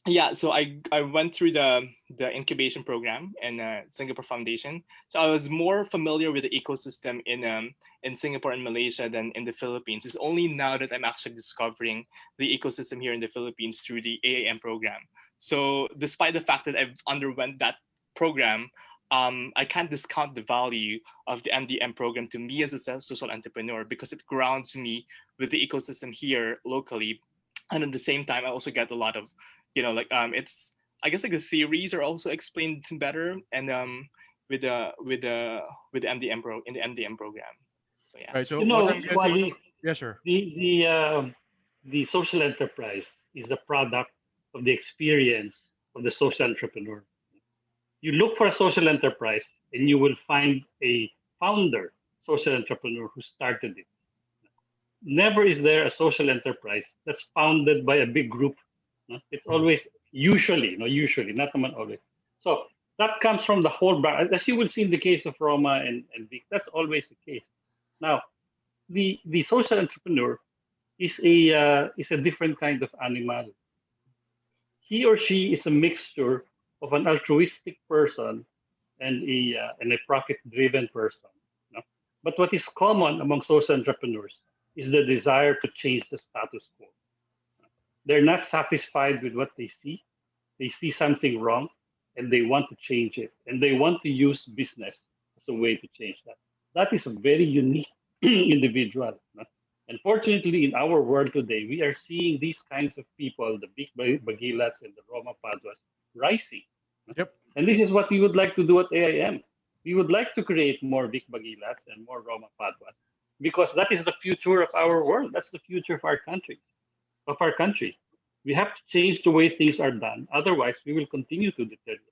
yeah, so I went through the incubation program in Singapore Foundation. So I was more familiar with the ecosystem in Singapore and Malaysia than in the Philippines. It's only now that I'm actually discovering the ecosystem here in the Philippines through the AAM program. So despite the fact that I've underwent that program, I can't discount the value of the MDM program to me as a social entrepreneur, because it grounds me with the ecosystem here locally. And at the same time, I also get a lot of, it's, I guess, like the theories are also explained better, and with the MDM in the MDM program. So yeah. Right. So what I'm getting, Wally, yes, sir. the social enterprise is the product of the experience of the social entrepreneur. You look for a social enterprise, and you will find a founder, social entrepreneur who started it. Never is there a social enterprise that's founded by a big group. No? It's always usually, not always. So that comes from the whole brand. As you will see in the case of Roma and Vic, that's always the case. Now, the social entrepreneur is a different kind of animal. He or she is a mixture of an altruistic person and a profit-driven person. No? But what is common among social entrepreneurs is the desire to change the status quo. They're not satisfied with what they see. They see something wrong, and they want to change it, and they want to use business as a way to change that. That is a very unique individual. No? Unfortunately, in our world today, we are seeing these kinds of people, the big Bagilas and the Roma Paduas, rising. Yep. And this is what we would like to do at AIM. We would like to create more Vic Bagilas and more Roma Paduas because that is the future of our world. That's the future of our country. We have to change the way things are done. Otherwise, we will continue to deteriorate.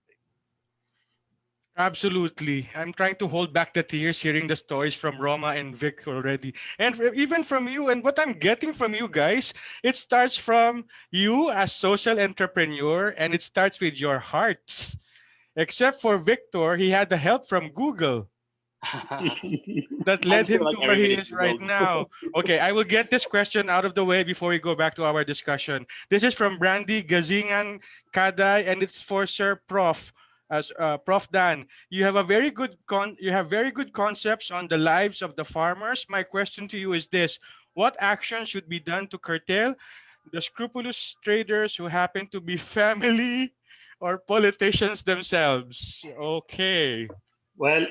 Absolutely. I'm trying to hold back the tears hearing the stories from Roma and Vic already. And even from you, and what I'm getting from you guys, it starts from you as social entrepreneur, and it starts with your hearts. Except for Victor, he had the help from Google that I'm led sure him like to where he everybody is right knows. now. Okay, I will get this question out of the way before we go back to our discussion. This is from Brandy Gazingan Kaday, and it's for Sir Prof. As Prof. Dan, you have very good concepts on the lives of the farmers. My question to you is this: what action should be done to curtail the scrupulous traders who happen to be family or politicians themselves? Okay. Well,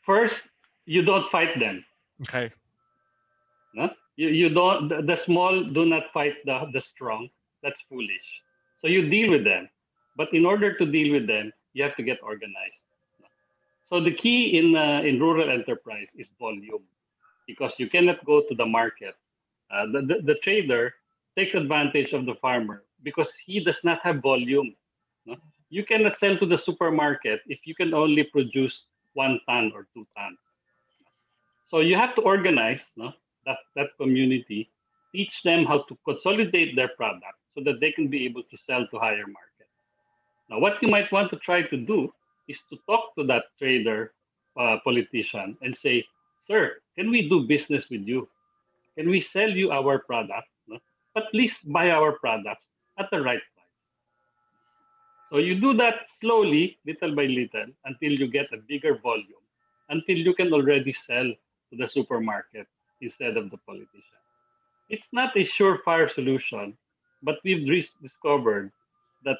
first, you don't fight them. Okay. No? You don't. The small do not fight the strong. That's foolish. So you deal with them, but in order to deal with them, you have to get organized. So the key in rural enterprise is volume, because you cannot go to the market. The trader takes advantage of the farmer because he does not have volume. No? You cannot sell to the supermarket if you can only produce 1 ton or 2 tons. So you have to organize, no, that community, teach them how to consolidate their product so that they can be able to sell to higher market. Now, what you might want to try to do is to talk to that trader, politician, and say, "Sir, can we do business with you? Can we sell you our product? No? But please buy our products at the right price." So you do that slowly, little by little, until you get a bigger volume, until you can already sell to the supermarket instead of the politician. It's not a surefire solution, but we've discovered that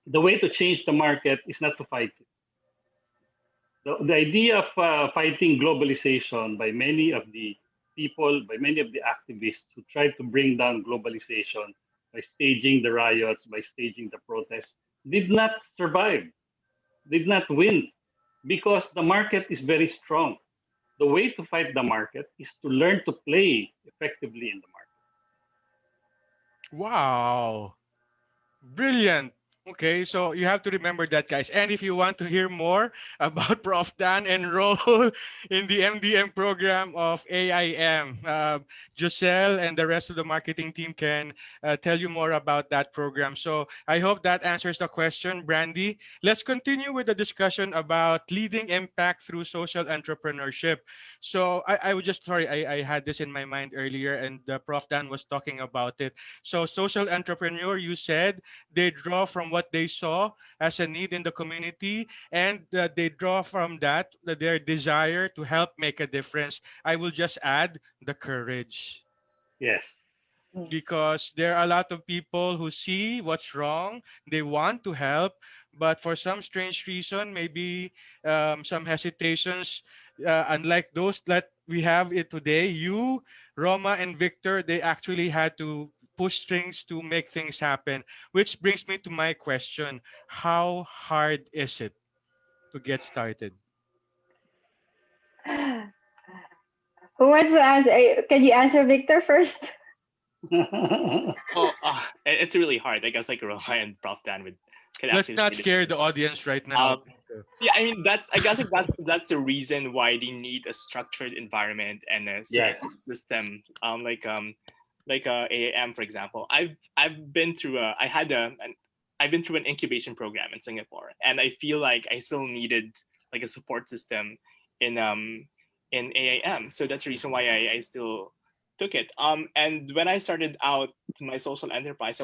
the way to change the market is not to fight it. The idea of fighting globalization by many of the people, by many of the activists who tried to bring down globalization by staging the riots, by staging the protests, did not survive, did not win, because the market is very strong. The way to fight the market is to learn to play effectively in the market. Wow. Brilliant. Okay, so you have to remember that, guys. And if you want to hear more about Prof. Dan and role in the MDM program of AIM, Giselle and the rest of the marketing team can tell you more about that program. So I hope that answers the question, Brandy. Let's continue with the discussion about leading impact through social entrepreneurship. So I would just, sorry, I had this in my mind earlier, and Prof. Dan was talking about it. So social entrepreneur, you said, they draw from what they saw as a need in the community, and they draw from that their desire to help make a difference. I will just add the courage, Yes. because there are a lot of people who see what's wrong, they want to help, but for some strange reason, maybe some hesitations, unlike those that we have it today, you, Roma, and Victor, they actually had to push strings to make things happen. Which brings me to my question: how hard is it to get started? Who wants to answer? Can you answer Victor first? Oh, it's really hard. I guess like Roha and Prof. Dan would can Let's actually not say this. scare the audience right now. Yeah, I mean I guess like that's the reason why they need a structured environment and a Yes. support system. Like AAM, for example. I've been through I've been through an incubation program in Singapore, and I feel like I still needed like a support system in AAM. So that's the reason why I still took it. And when I started out my social enterprise,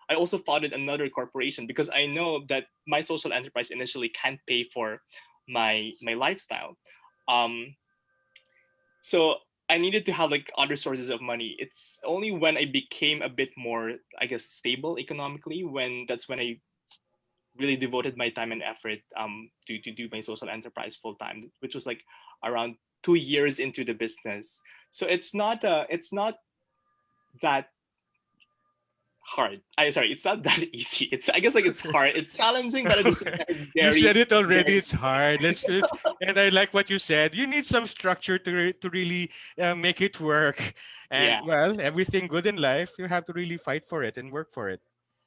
I also founded another corporation because I know that my social enterprise initially can't pay for my lifestyle. Um, so I needed to have like other sources of money. It's only when I became a bit more, I guess, stable economically, when really devoted my time and effort to do my social enterprise full time, which was like around 2 years into the business. So it's not that hard. I sorry, it's not that easy. It's I guess like it's hard. It's challenging, but at the same Okay. time, it's You said very, it already. very It's hard. Let's and I like what you said. You need some structure to really make it work. And yeah. well, everything good in life, you have to really fight for it and work for it.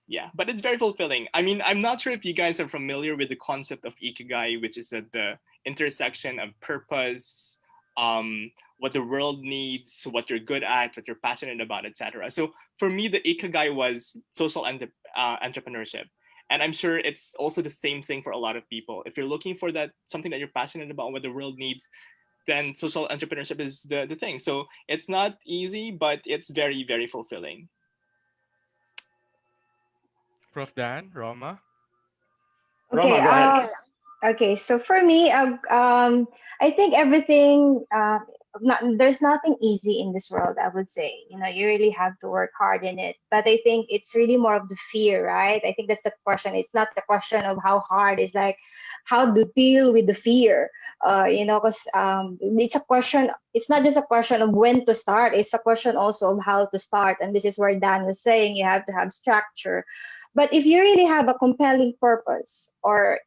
Yeah, but it's very fulfilling. I mean, I'm not sure if you guys are familiar with the concept of ikigai, which is at the intersection of purpose, what the world needs, what you're good at, what you're passionate about, etc. So for me, the ikigai was social entrepreneurship, and I'm sure it's also the same thing for a lot of people. If you're looking for that something that you're passionate about, what the world needs, then social entrepreneurship is the thing. So it's not easy, but it's very, very fulfilling. Prof. Dan, Roma. Okay. Roma, go ahead. Okay. So for me, I think everything. There's nothing easy in this world. I would say, you really have to work hard in it. But I think it's really more of the fear, right? I think that's the question. It's not the question of how hard. It's like how to deal with the fear. Because it's a question. It's not just a question of when to start. It's a question also of how to start. And this is where Dan was saying you have to have structure. But if you really have a compelling purpose, or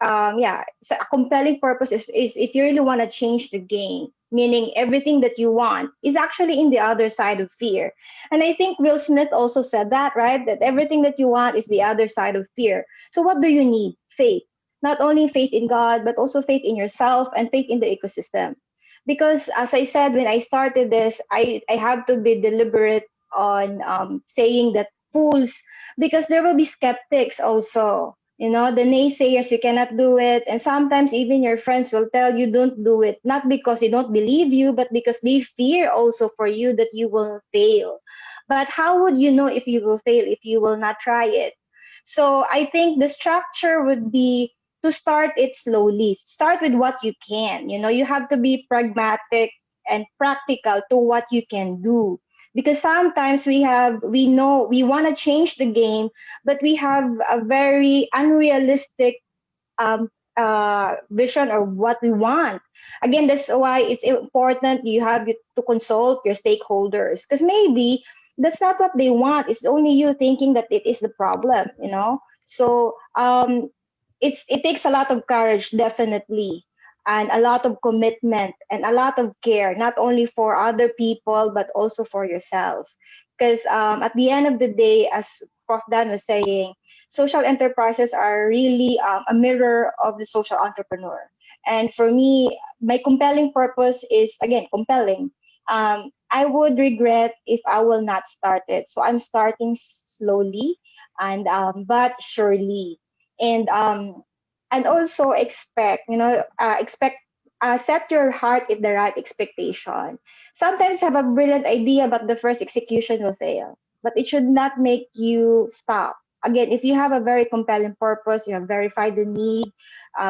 yeah, so a compelling purpose is if you really want to change the game, meaning everything that you want is actually in the other side of fear. And I think Will Smith also said that, right? That everything that you want is the other side of fear. So what do you need? Faith. Not only faith in God, but also faith in yourself and faith in the ecosystem. Because as I said when I started this, I have to be deliberate on saying that fools, because there will be skeptics also, the naysayers, you cannot do it. And sometimes even your friends will tell you don't do it, not because they don't believe you, but because they fear also for you that you will fail. But how would you know if you will fail if you will not try it? So I think the structure would be to start it slowly. Start with what you can. You have to be pragmatic and practical to what you can do, because sometimes we know we want to change the game, but we have a very unrealistic um, vision of what we want. Again, that's why it's important you have to consult your stakeholders, because maybe that's not what they want. It's only you thinking that it is the problem. So it takes a lot of courage, definitely, and a lot of commitment and a lot of care, not only for other people but also for yourself. Because at the end of the day, as Prof. Dan was saying, social enterprises are really a mirror of the social entrepreneur. And for me, my compelling purpose is, again, compelling. I would regret if I will not start it. So I'm starting slowly and but surely. And also expect set your heart in the right expectation. Sometimes you have a brilliant idea, but the first execution will fail. But it should not make you stop. Again, if you have a very compelling purpose, you have verified the need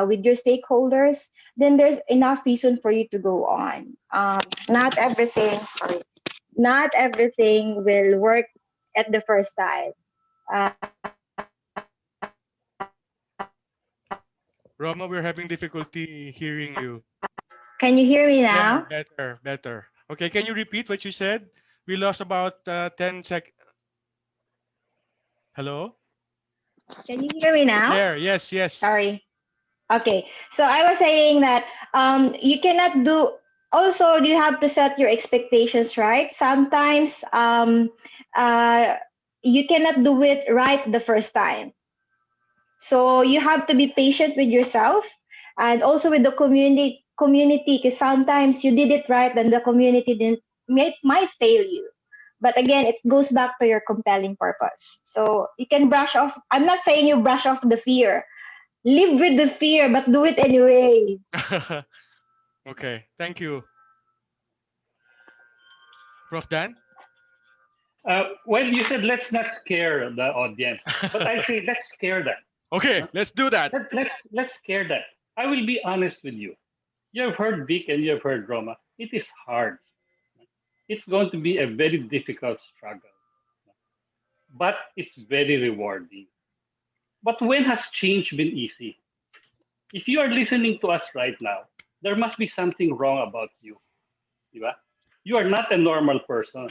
with your stakeholders, then there's enough reason for you to go on. Not everything, sorry, not everything will work at the first time. Roma, we're having difficulty hearing you. Can you hear me Yeah, now? better. Okay, can you repeat what you said? We lost about 10 sec. Hello? Can you hear me now? There, yes. Sorry. Okay. So I was saying that you cannot do. Also, you have to set your expectations right. Sometimes uh, you cannot do it right the first time. So you have to be patient with yourself and also with the community, because sometimes you did it right and the community didn't might fail you. But again, it goes back to your compelling purpose. So you can brush off. I'm not saying you brush off the fear. Live with the fear, but do it anyway. Okay, thank you. Prof. Dan? Well, you said let's not scare the audience, but I say let's scare them. Okay, let's do that. Let's scare them. I will be honest with you. You have heard Vic and you have heard Roma. It is hard. It's going to be a very difficult struggle, but it's very rewarding. But when has change been easy? If you are listening to us right now, there must be something wrong about you. Di ba? You are not a normal person.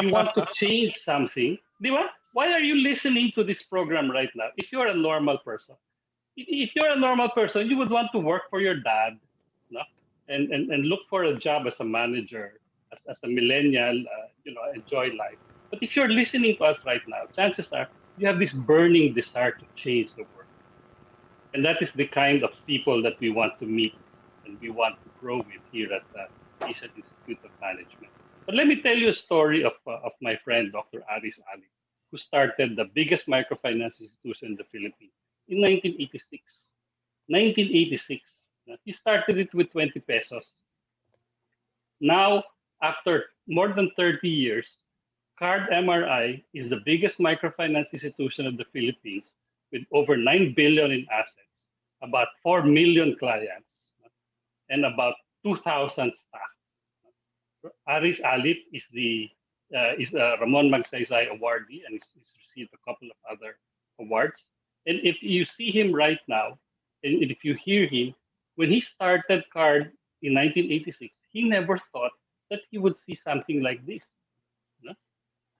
You want to change something. Di ba? Why are you listening to this program right now if you are a normal person? If you're a normal person, you would want to work for your dad, no? And look for a job as a manager, as a millennial, enjoy life. But if you're listening to us right now, chances are you have this burning desire to change the world. And that is the kind of people that we want to meet and we want to grow with here at the Asian Institute of Management. But let me tell you a story of my friend, Dr. Aris Ali, who started the biggest microfinance institution in the Philippines in 1986. 1986. He started it with 20 pesos. Now, after more than 30 years, Card MRI is the biggest microfinance institution of the Philippines with over 9 billion in assets, about 4 million clients, and about 2,000 staff. Aris Alip is a Ramon Magsaysay awardee and he's received a couple of other awards. And if you see him right now, and if you hear him, when he started CARD in 1986, he never thought that he would see something like this. No?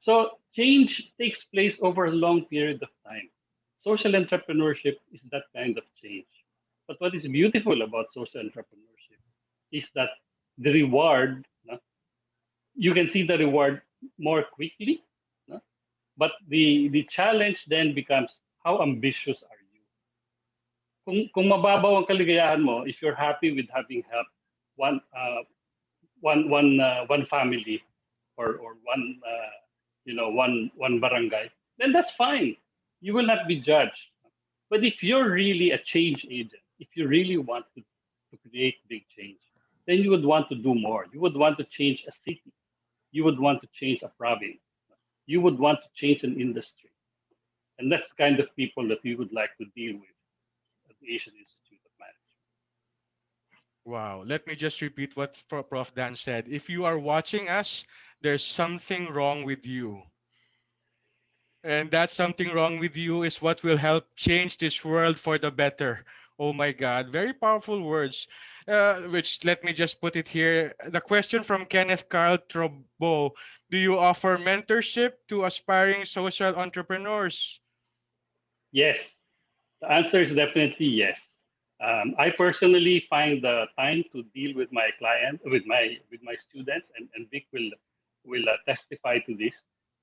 So change takes place over a long period of time. Social entrepreneurship is that kind of change. But what is beautiful about social entrepreneurship is that the reward, no, you can see the reward more quickly. No? But the challenge then becomes how ambitious are you? Kung mababaw ang kaligayahan mo, if you're happy with having helped one family or one barangay, then that's fine. You will not be judged. But if you're really a change agent, if you really want to create big change, then you would want to do more. You would want to change a city. You would want to change a province. You would want to change an industry. And that's the kind of people that we would like to deal with at the Asian Institute of Management. Wow. Let me just repeat what Prof. Dan said. If you are watching us, there's something wrong with you. And that something wrong with you is what will help change this world for the better. Oh my God. Very powerful words. Which let me just put it here. The question from Kenneth Carl Trobo. Do you offer mentorship to aspiring social entrepreneurs? Yes, the answer is definitely yes. I personally find the time to deal with my client, with my students, and Vic will testify to this,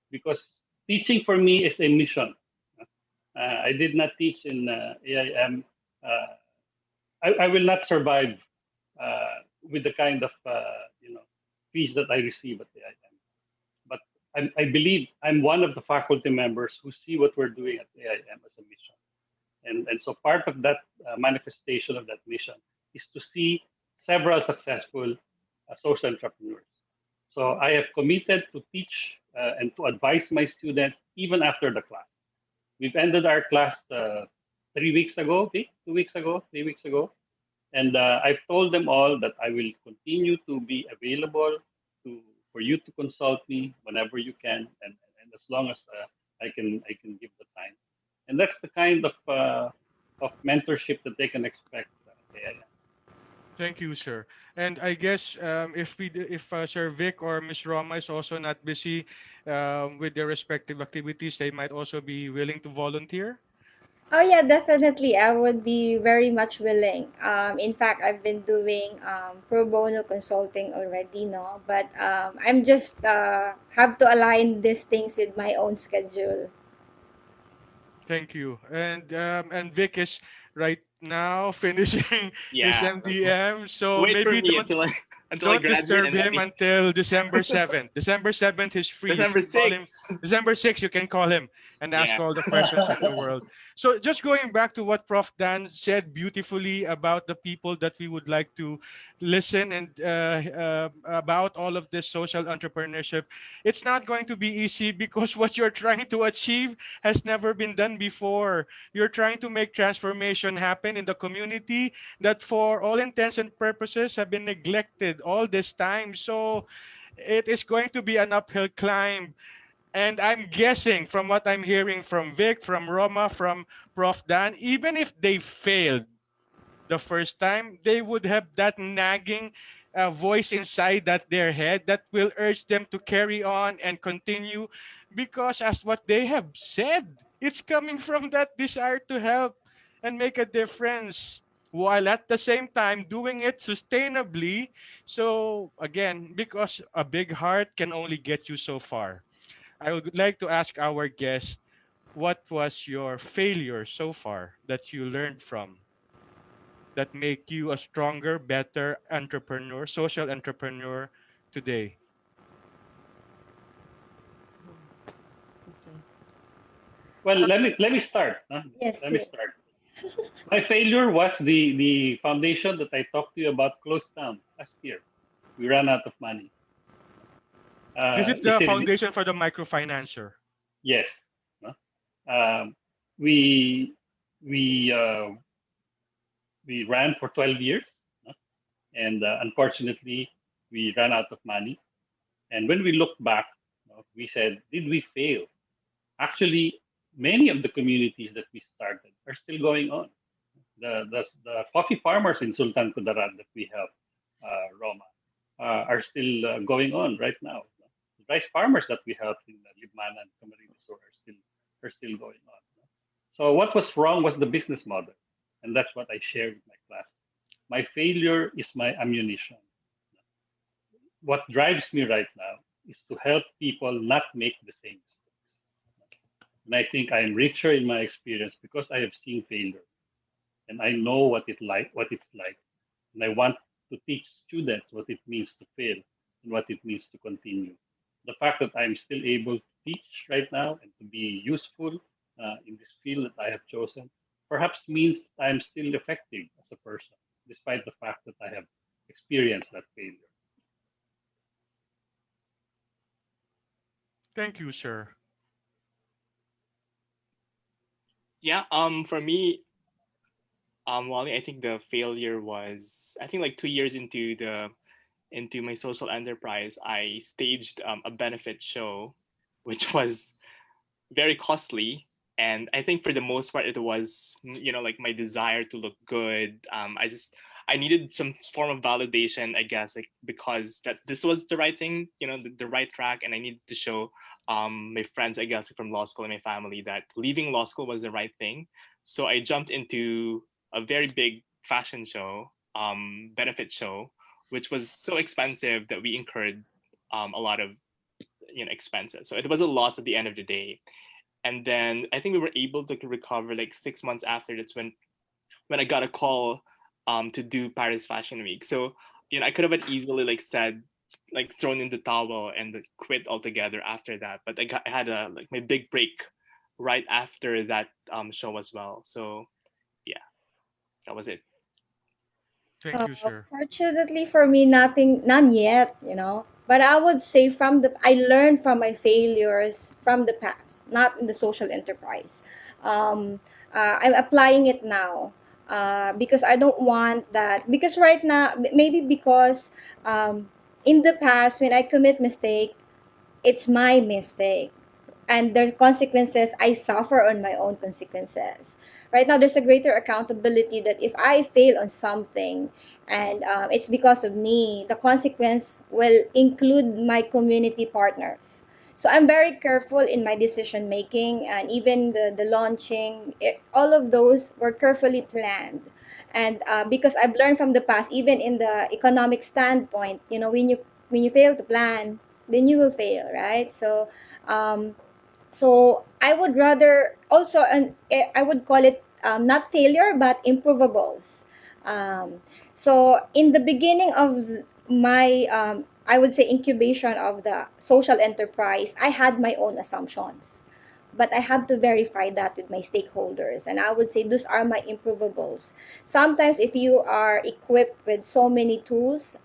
because teaching for me is a mission. I did not teach in AIM. I will not survive with the kind of fees that I receive at AIM. But I believe I'm one of the faculty members who see what we're doing at AIM as a mission. And so part of that manifestation of that mission is to see several successful social entrepreneurs. So I have committed to teach and to advise my students even after the class. We've ended our class 3 weeks ago, 2 weeks ago, 3 weeks ago. And I've told them all that I will continue to be available for you to consult me whenever you can, and as long as I can give the time. And that's the kind of mentorship that they can expect. Thank you, sir. And I guess if Sir Vic or Miss Roma is also not busy with their respective activities, they might also be willing to volunteer. Oh yeah, definitely. I would be very much willing. In fact, I've been doing pro bono consulting already, no? But I'm just have to align these things with my own schedule. Thank you. And Vic is right now finishing his Yeah. MDM, so Wait for maybe me don't until I don't graduate disturb and then him until December 7th. December 7th is free. You December can call him 6th. December 6th, you can call him and ask Yeah. all the questions in the world. So just going back to what Prof. Dan said beautifully about the people that we would like to listen and about all of this social entrepreneurship, it's not going to be easy because what you're trying to achieve has never been done before. You're trying to make transformation happen in the community that for all intents and purposes have been neglected all this time. So it is going to be an uphill climb. And I'm guessing from what I'm hearing from Vic, from Roma, from Prof. Dan, even if they failed the first time, they would have that nagging voice inside that their head that will urge them to carry on and continue, because as what they have said, it's coming from that desire to help and make a difference, while at the same time doing it sustainably. So again, because a big heart can only get you so far. I would like to ask our guest, what was your failure so far that you learned from, that make you a stronger, better entrepreneur, social entrepreneur today? Okay. Well, let me start. Huh? Yes, Let me yes. start. My failure was the foundation that I talked to you about closed down last year. We ran out of money. This is Is the it? foundation for the microfinancer. Yes. No? Um, we we uh, we ran for 12 years, no? And unfortunately, we ran out of money. And when we look back, we said, did we fail? Actually, many of the communities that we started are still going on. The coffee farmers in Sultan Kudarat that we have, Roma, are still going on right now. The rice farmers that we have in Libman and Camarines Sur are still going on. So what was wrong was the business model, and that's what I shared with my class. My failure is my ammunition. What drives me right now is to help people not make the same mistakes. And I think I'm richer in my experience because I have seen failure and I know what it's like. And I want to teach students what it means to fail and what it means to continue. The fact that I'm still able to teach right now and to be useful in this field that I have chosen perhaps means that I'm still effective as a person, despite the fact that I have experienced that failure. Thank you, sir. Yeah, for me, Wally, I think the failure was, I think like 2 years into my social enterprise, I staged a benefit show, which was very costly. And I think for the most part, it was, like my desire to look good. I needed some form of validation, I guess, like because that this was the right thing, the right track. And I needed to show my friends, I guess, from law school and my family that leaving law school was the right thing. So I jumped into a very big fashion show, benefit show, which was so expensive that we incurred a lot of expenses. So it was a loss at the end of the day. And then I think we were able to recover like 6 months after. That's when I got a call to do Paris Fashion Week. So I could have easily like said, like thrown in the towel and like, quit altogether after that. But I had a like my big break right after that show as well. So yeah, that was it. Thank you, sir. Fortunately for me, nothing, none yet, you know. But I would say I learned from my failures from the past, not in the social enterprise. Um, I'm applying it now because I don't want that. Because right now, maybe because in the past, when I commit mistake, it's my mistake and the consequences I suffer on my own consequences. Right now, there's a greater accountability that if I fail on something and it's because of me, the consequence will include my community partners. So I'm very careful in my decision making and even the launching, all of those were carefully planned. And because I've learned from the past, even in the economic standpoint, you know, when you fail to plan, then you will fail, right? Um, so I would rather also, and I would call it not failure, but improvables. Um, so in the beginning of my, I would say incubation of the social enterprise, I had my own assumptions. But I have to verify that with my stakeholders. And I would say those are my improvables. Sometimes if you are equipped with so many tools,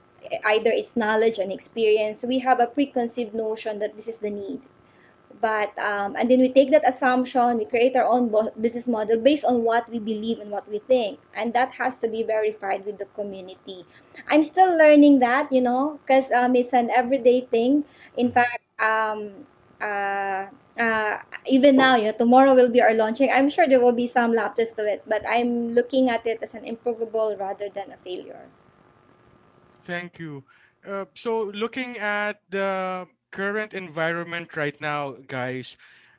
either it's knowledge and experience, we have a preconceived notion that this is the need, but and then we take that assumption, we create our own business model based on what we believe and what we think, and that has to be verified with the community. I'm still learning that, you know, because it's an everyday thing. In fact, uh, even now, tomorrow will be our launching. I'm sure there will be some lapses to it, but I'm looking at it as an improvable rather than a failure. Thank you. So looking at the current environment right now, guys,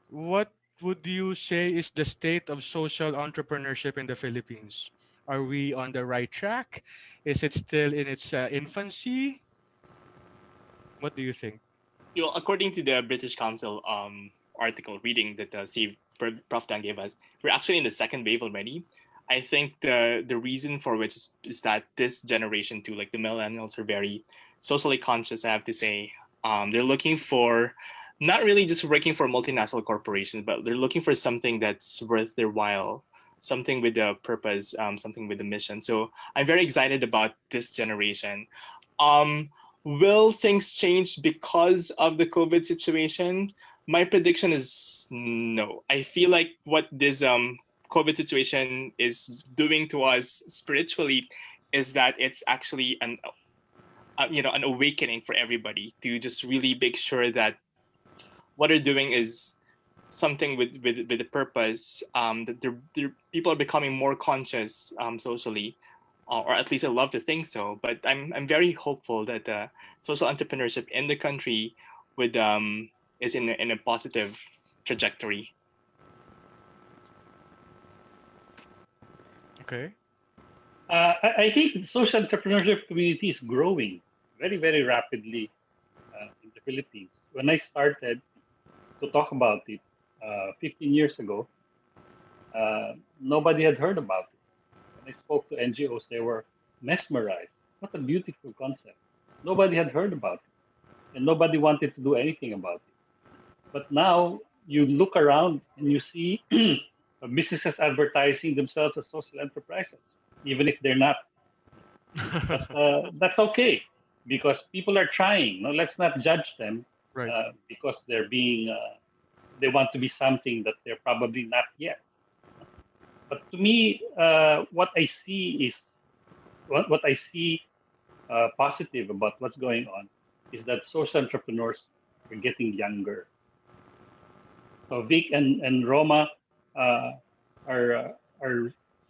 what would you say is the state of social entrepreneurship in the Philippines? Are we on the right track? Is it still in its infancy? What do you think? According to the British Council article reading that Prof. Dan gave us, we're actually in the second wave already. I think the reason for which is that this generation too, like the millennials, are very socially conscious. I have to say, they're looking for not really just working for multinational corporations, but they're looking for something that's worth their while, something with a purpose, something with a mission. So I'm very excited about this generation. Um, Will things change because of the COVID situation? My prediction is no. I feel like what this COVID situation is doing to us spiritually is that it's actually an awakening for everybody to just really make sure that what they're doing is something with a purpose. That people are becoming more conscious socially, or at least I love to think so. But I'm very hopeful that social entrepreneurship in the country would is in a positive trajectory. Okay. I think the social entrepreneurship community is growing very, very rapidly in the Philippines. When I started to talk about it 15 years ago, nobody had heard about it. When I spoke to NGOs, they were mesmerized. What a beautiful concept. Nobody had heard about it, and nobody wanted to do anything about it. But now you look around and you see businesses advertising themselves as social enterprises, even if they're not. That's okay because people are trying. No, let's not judge them Right. because they want to be something that they're probably not yet. But to me, what I see is what I see positive about what's going on is that social entrepreneurs are getting younger. So Vic and Roma uh, are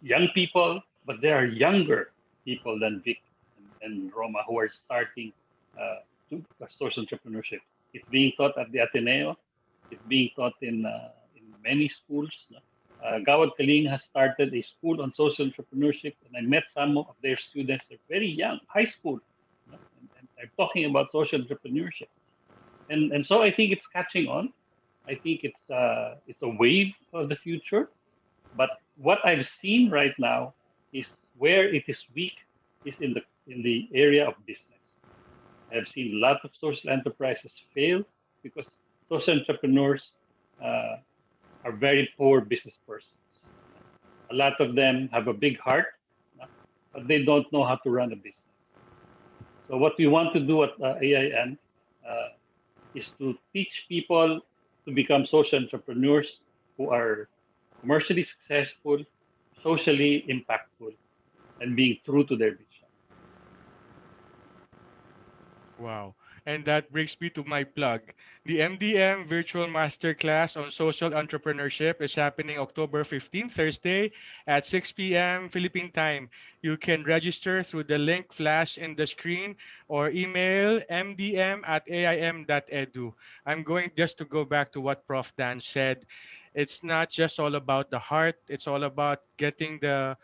young people, but they are younger people than Vic and Roma who are starting social entrepreneurship. It's being taught at the Ateneo. It's being taught in many schools. Gawad Kaling has started a school on social entrepreneurship, and I met some of their students. They're very young, high school, and they're talking about social entrepreneurship. And so I think it's catching on. I think it's a wave of the future. But what I've seen right now is where it is weak is in the area of business. I've seen a lot of social enterprises fail because social entrepreneurs uh, are very poor business persons. A lot of them have a big heart, but they don't know how to run a business. So what we want to do at AIN uh, is to teach people to become social entrepreneurs who are commercially successful, socially impactful, and being true to their vision. Wow. And that brings me to my plug. The MDM Virtual Masterclass on Social Entrepreneurship is happening October 15th, Thursday at 6 p.m. Philippine time. You can register through the link flashed in the screen or email mdm@aim.edu. I'm going just to go back to what Prof. Dan said. It's not just all about the heart, it's all about getting the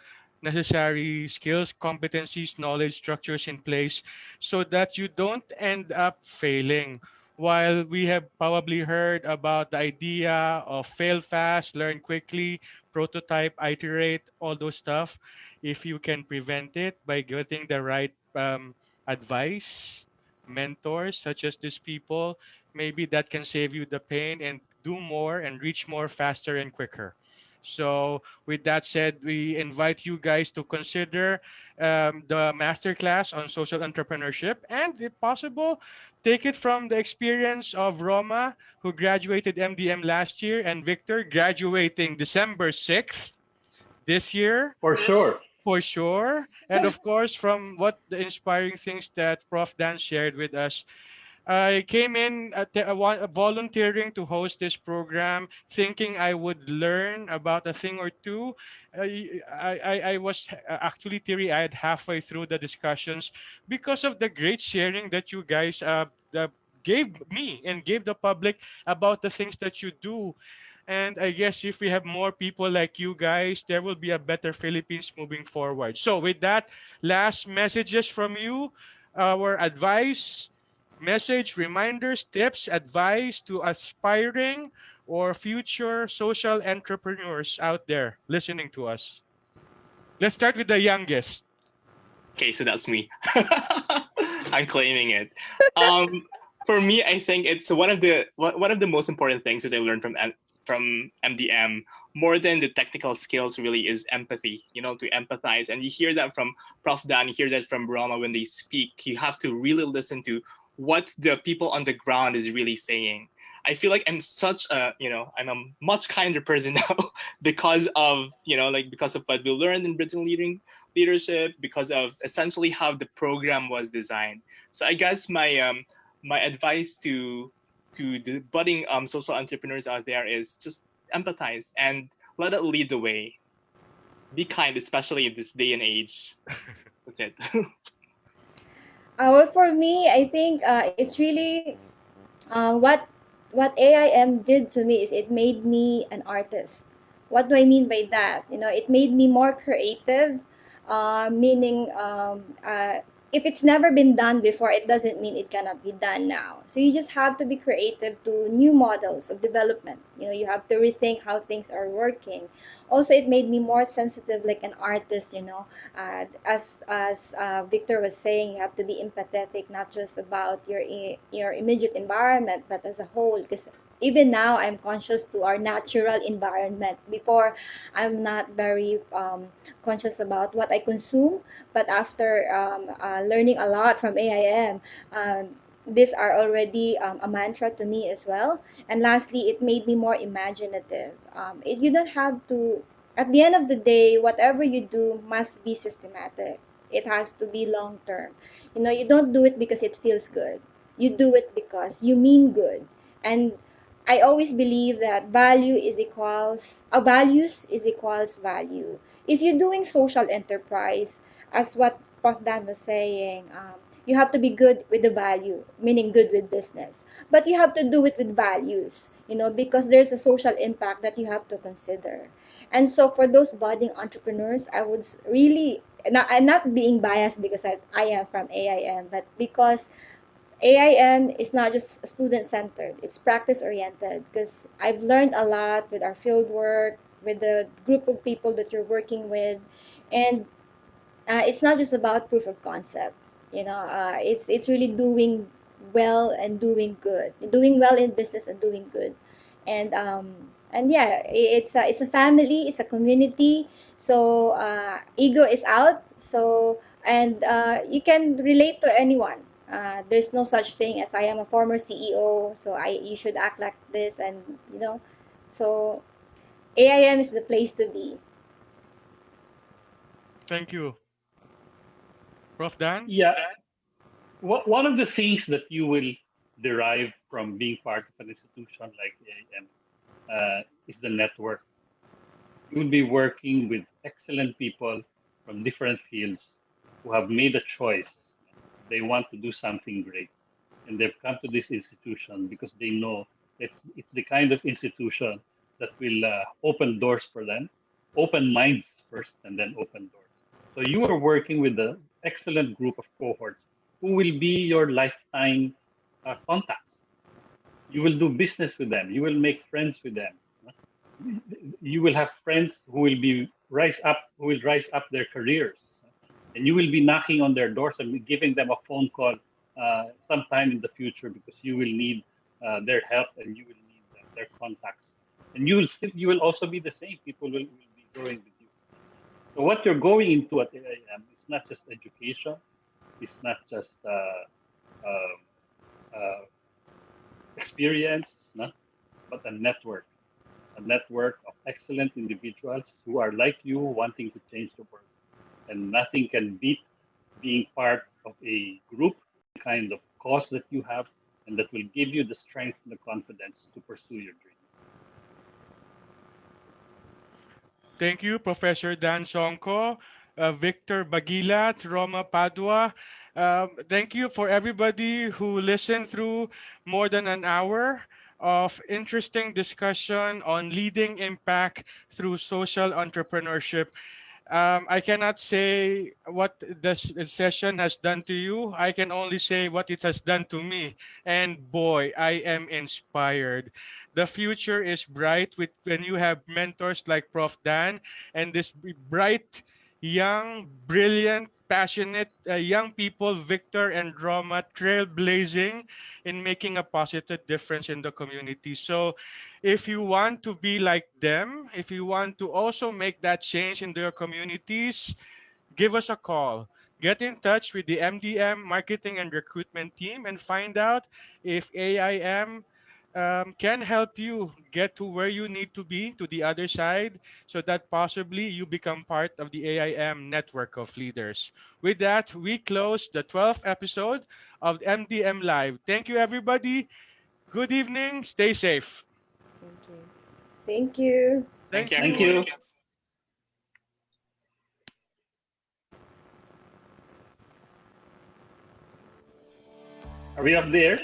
necessary skills, competencies, knowledge, structures in place so that you don't end up failing. While we have probably heard about the idea of fail fast, learn quickly, prototype, iterate, all those stuff, if you can prevent it by getting the right advice, mentors such as these people, maybe that can save you the pain and do more and reach more faster and quicker. So, with that said, we invite you guys to consider the masterclass on social entrepreneurship and, if possible, take it from the experience of Roma, who graduated MDM last year, and Victor, graduating December 6th this year For sure. for sure. And of course, from what the inspiring things that Prof. Dan shared with us, I came in volunteering to host this program, thinking I would learn about a thing or two. I was actually teary-eyed halfway through the discussions because of the great sharing that you guys gave me and gave the public about the things that you do. And I guess if we have more people like you guys, there will be a better Philippines moving forward. So, with that, last messages from you, our advice, message, reminders, tips, advice to aspiring or future social entrepreneurs out there listening to us. Let's start with the youngest. Okay, so that's me. I'm claiming it. Um, for me, I think it's one of the most important things that I learned from MDM, more than the technical skills, really is empathy. You know, to empathize, and you hear that from Prof. Dan, you hear that from Roma when they speak. You have to really listen to what the people on the ground is really saying. I feel like I'm such a, I'm a much kinder person now because of, because of what we learned in Britain leadership, because of essentially how the program was designed. So I guess my advice to the budding social entrepreneurs out there is just empathize and let it lead the way. Be kind, especially in this day and age. That's it. Well, for me, I think it's really what AIM did to me is it made me an artist. What do I mean by that? It made me more creative, meaning if it's never been done before, it doesn't mean it cannot be done now. So you just have to be creative to new models of development. You have to rethink how things are working. Also, it made me more sensitive, like an artist. As Victor was saying, you have to be empathetic, not just about your immediate environment, but as a whole. Because even now, I'm conscious to our natural environment. Before, I'm not very conscious about what I consume, but after learning a lot from AIM, these are already a mantra to me as well. And lastly, it made me more imaginative. You don't have to, at the end of the day, whatever you do must be systematic. It has to be long term. You don't do it because it feels good. You do it because you mean good. And I always believe that values is equals value. If you're doing social enterprise, as what Prof. Dan was saying, you have to be good with the value, meaning good with business. But you have to do it with values, because there's a social impact that you have to consider. And so for those budding entrepreneurs, I would really, I'm not being biased because I am from AIM, but because AIM is not just student centered, it's practice oriented, because I've learned a lot with our field work, with the group of people that you're working with. And it's not just about proof of concept. It's really doing well and doing well in business and doing good. And yeah, it's a family, it's a community. So ego is out. So and you can relate to anyone. There's no such thing as I am a former CEO, so I you should act like this, and so AIM is the place to be. Thank you. Prof. Dan? Yeah, one of the things that you will derive from being part of an institution like AIM is the network. You will be working with excellent people from different fields who have made a choice. They want to do something great. And they've come to this institution because they know it's the kind of institution that will open doors for them, open minds first, and then open doors. So you are working with an excellent group of cohorts who will be your lifetime contacts. You will do business with them. You will make friends with them. You will have friends who will rise up their careers, and you will be knocking on their doors and giving them a phone call sometime in the future because you will need their help and you will need their contacts. And you will also be the same. People will be growing with you. So what you're going into at AIM is not just education. It's not just experience, no? But a network of excellent individuals who are like you, wanting to change the world. And nothing can beat being part of a group, kind of cause that you have, and that will give you the strength and the confidence to pursue your dreams. Thank you, Professor Dan Sonko, Victor Bagilat, Roma Padua. Thank you for everybody who listened through more than an hour of interesting discussion on leading impact through social entrepreneurship. I cannot say what this session has done to you. I can only say what it has done to me. And boy, I am inspired. The future is bright with when you have mentors like Prof. Dan and this bright, young, brilliant, passionate young people, Victor and Roma, trailblazing in making a positive difference in the community. So if you want to be like them, if you want to also make that change in their communities, give us a call. Get in touch with the MDM marketing and recruitment team and find out if AIM can help you get to where you need to be to the other side so that possibly you become part of the AIM network of leaders. With that, we close the 12th episode of MDM Live. Thank you, everybody. Good evening. Stay safe. Thank you. Thank you. Thank you, Thank Thank you. everyone. you. Are we up there?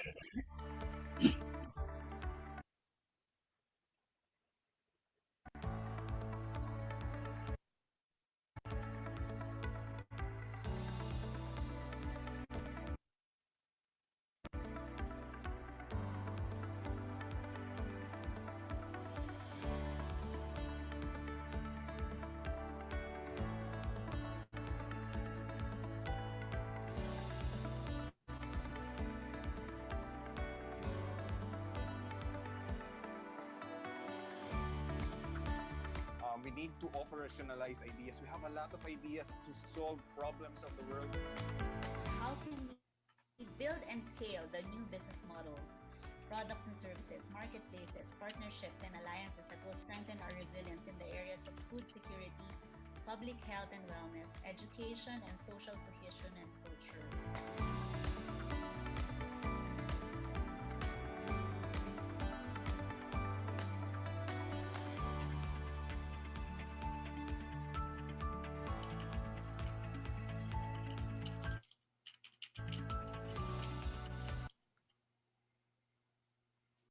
We need to operationalize ideas. We have a lot of ideas to solve problems of the world. How can we build and scale the new business models, products and services, marketplaces, partnerships, and alliances that will strengthen our resilience in the areas of food security, public health and wellness, education, and social cohesion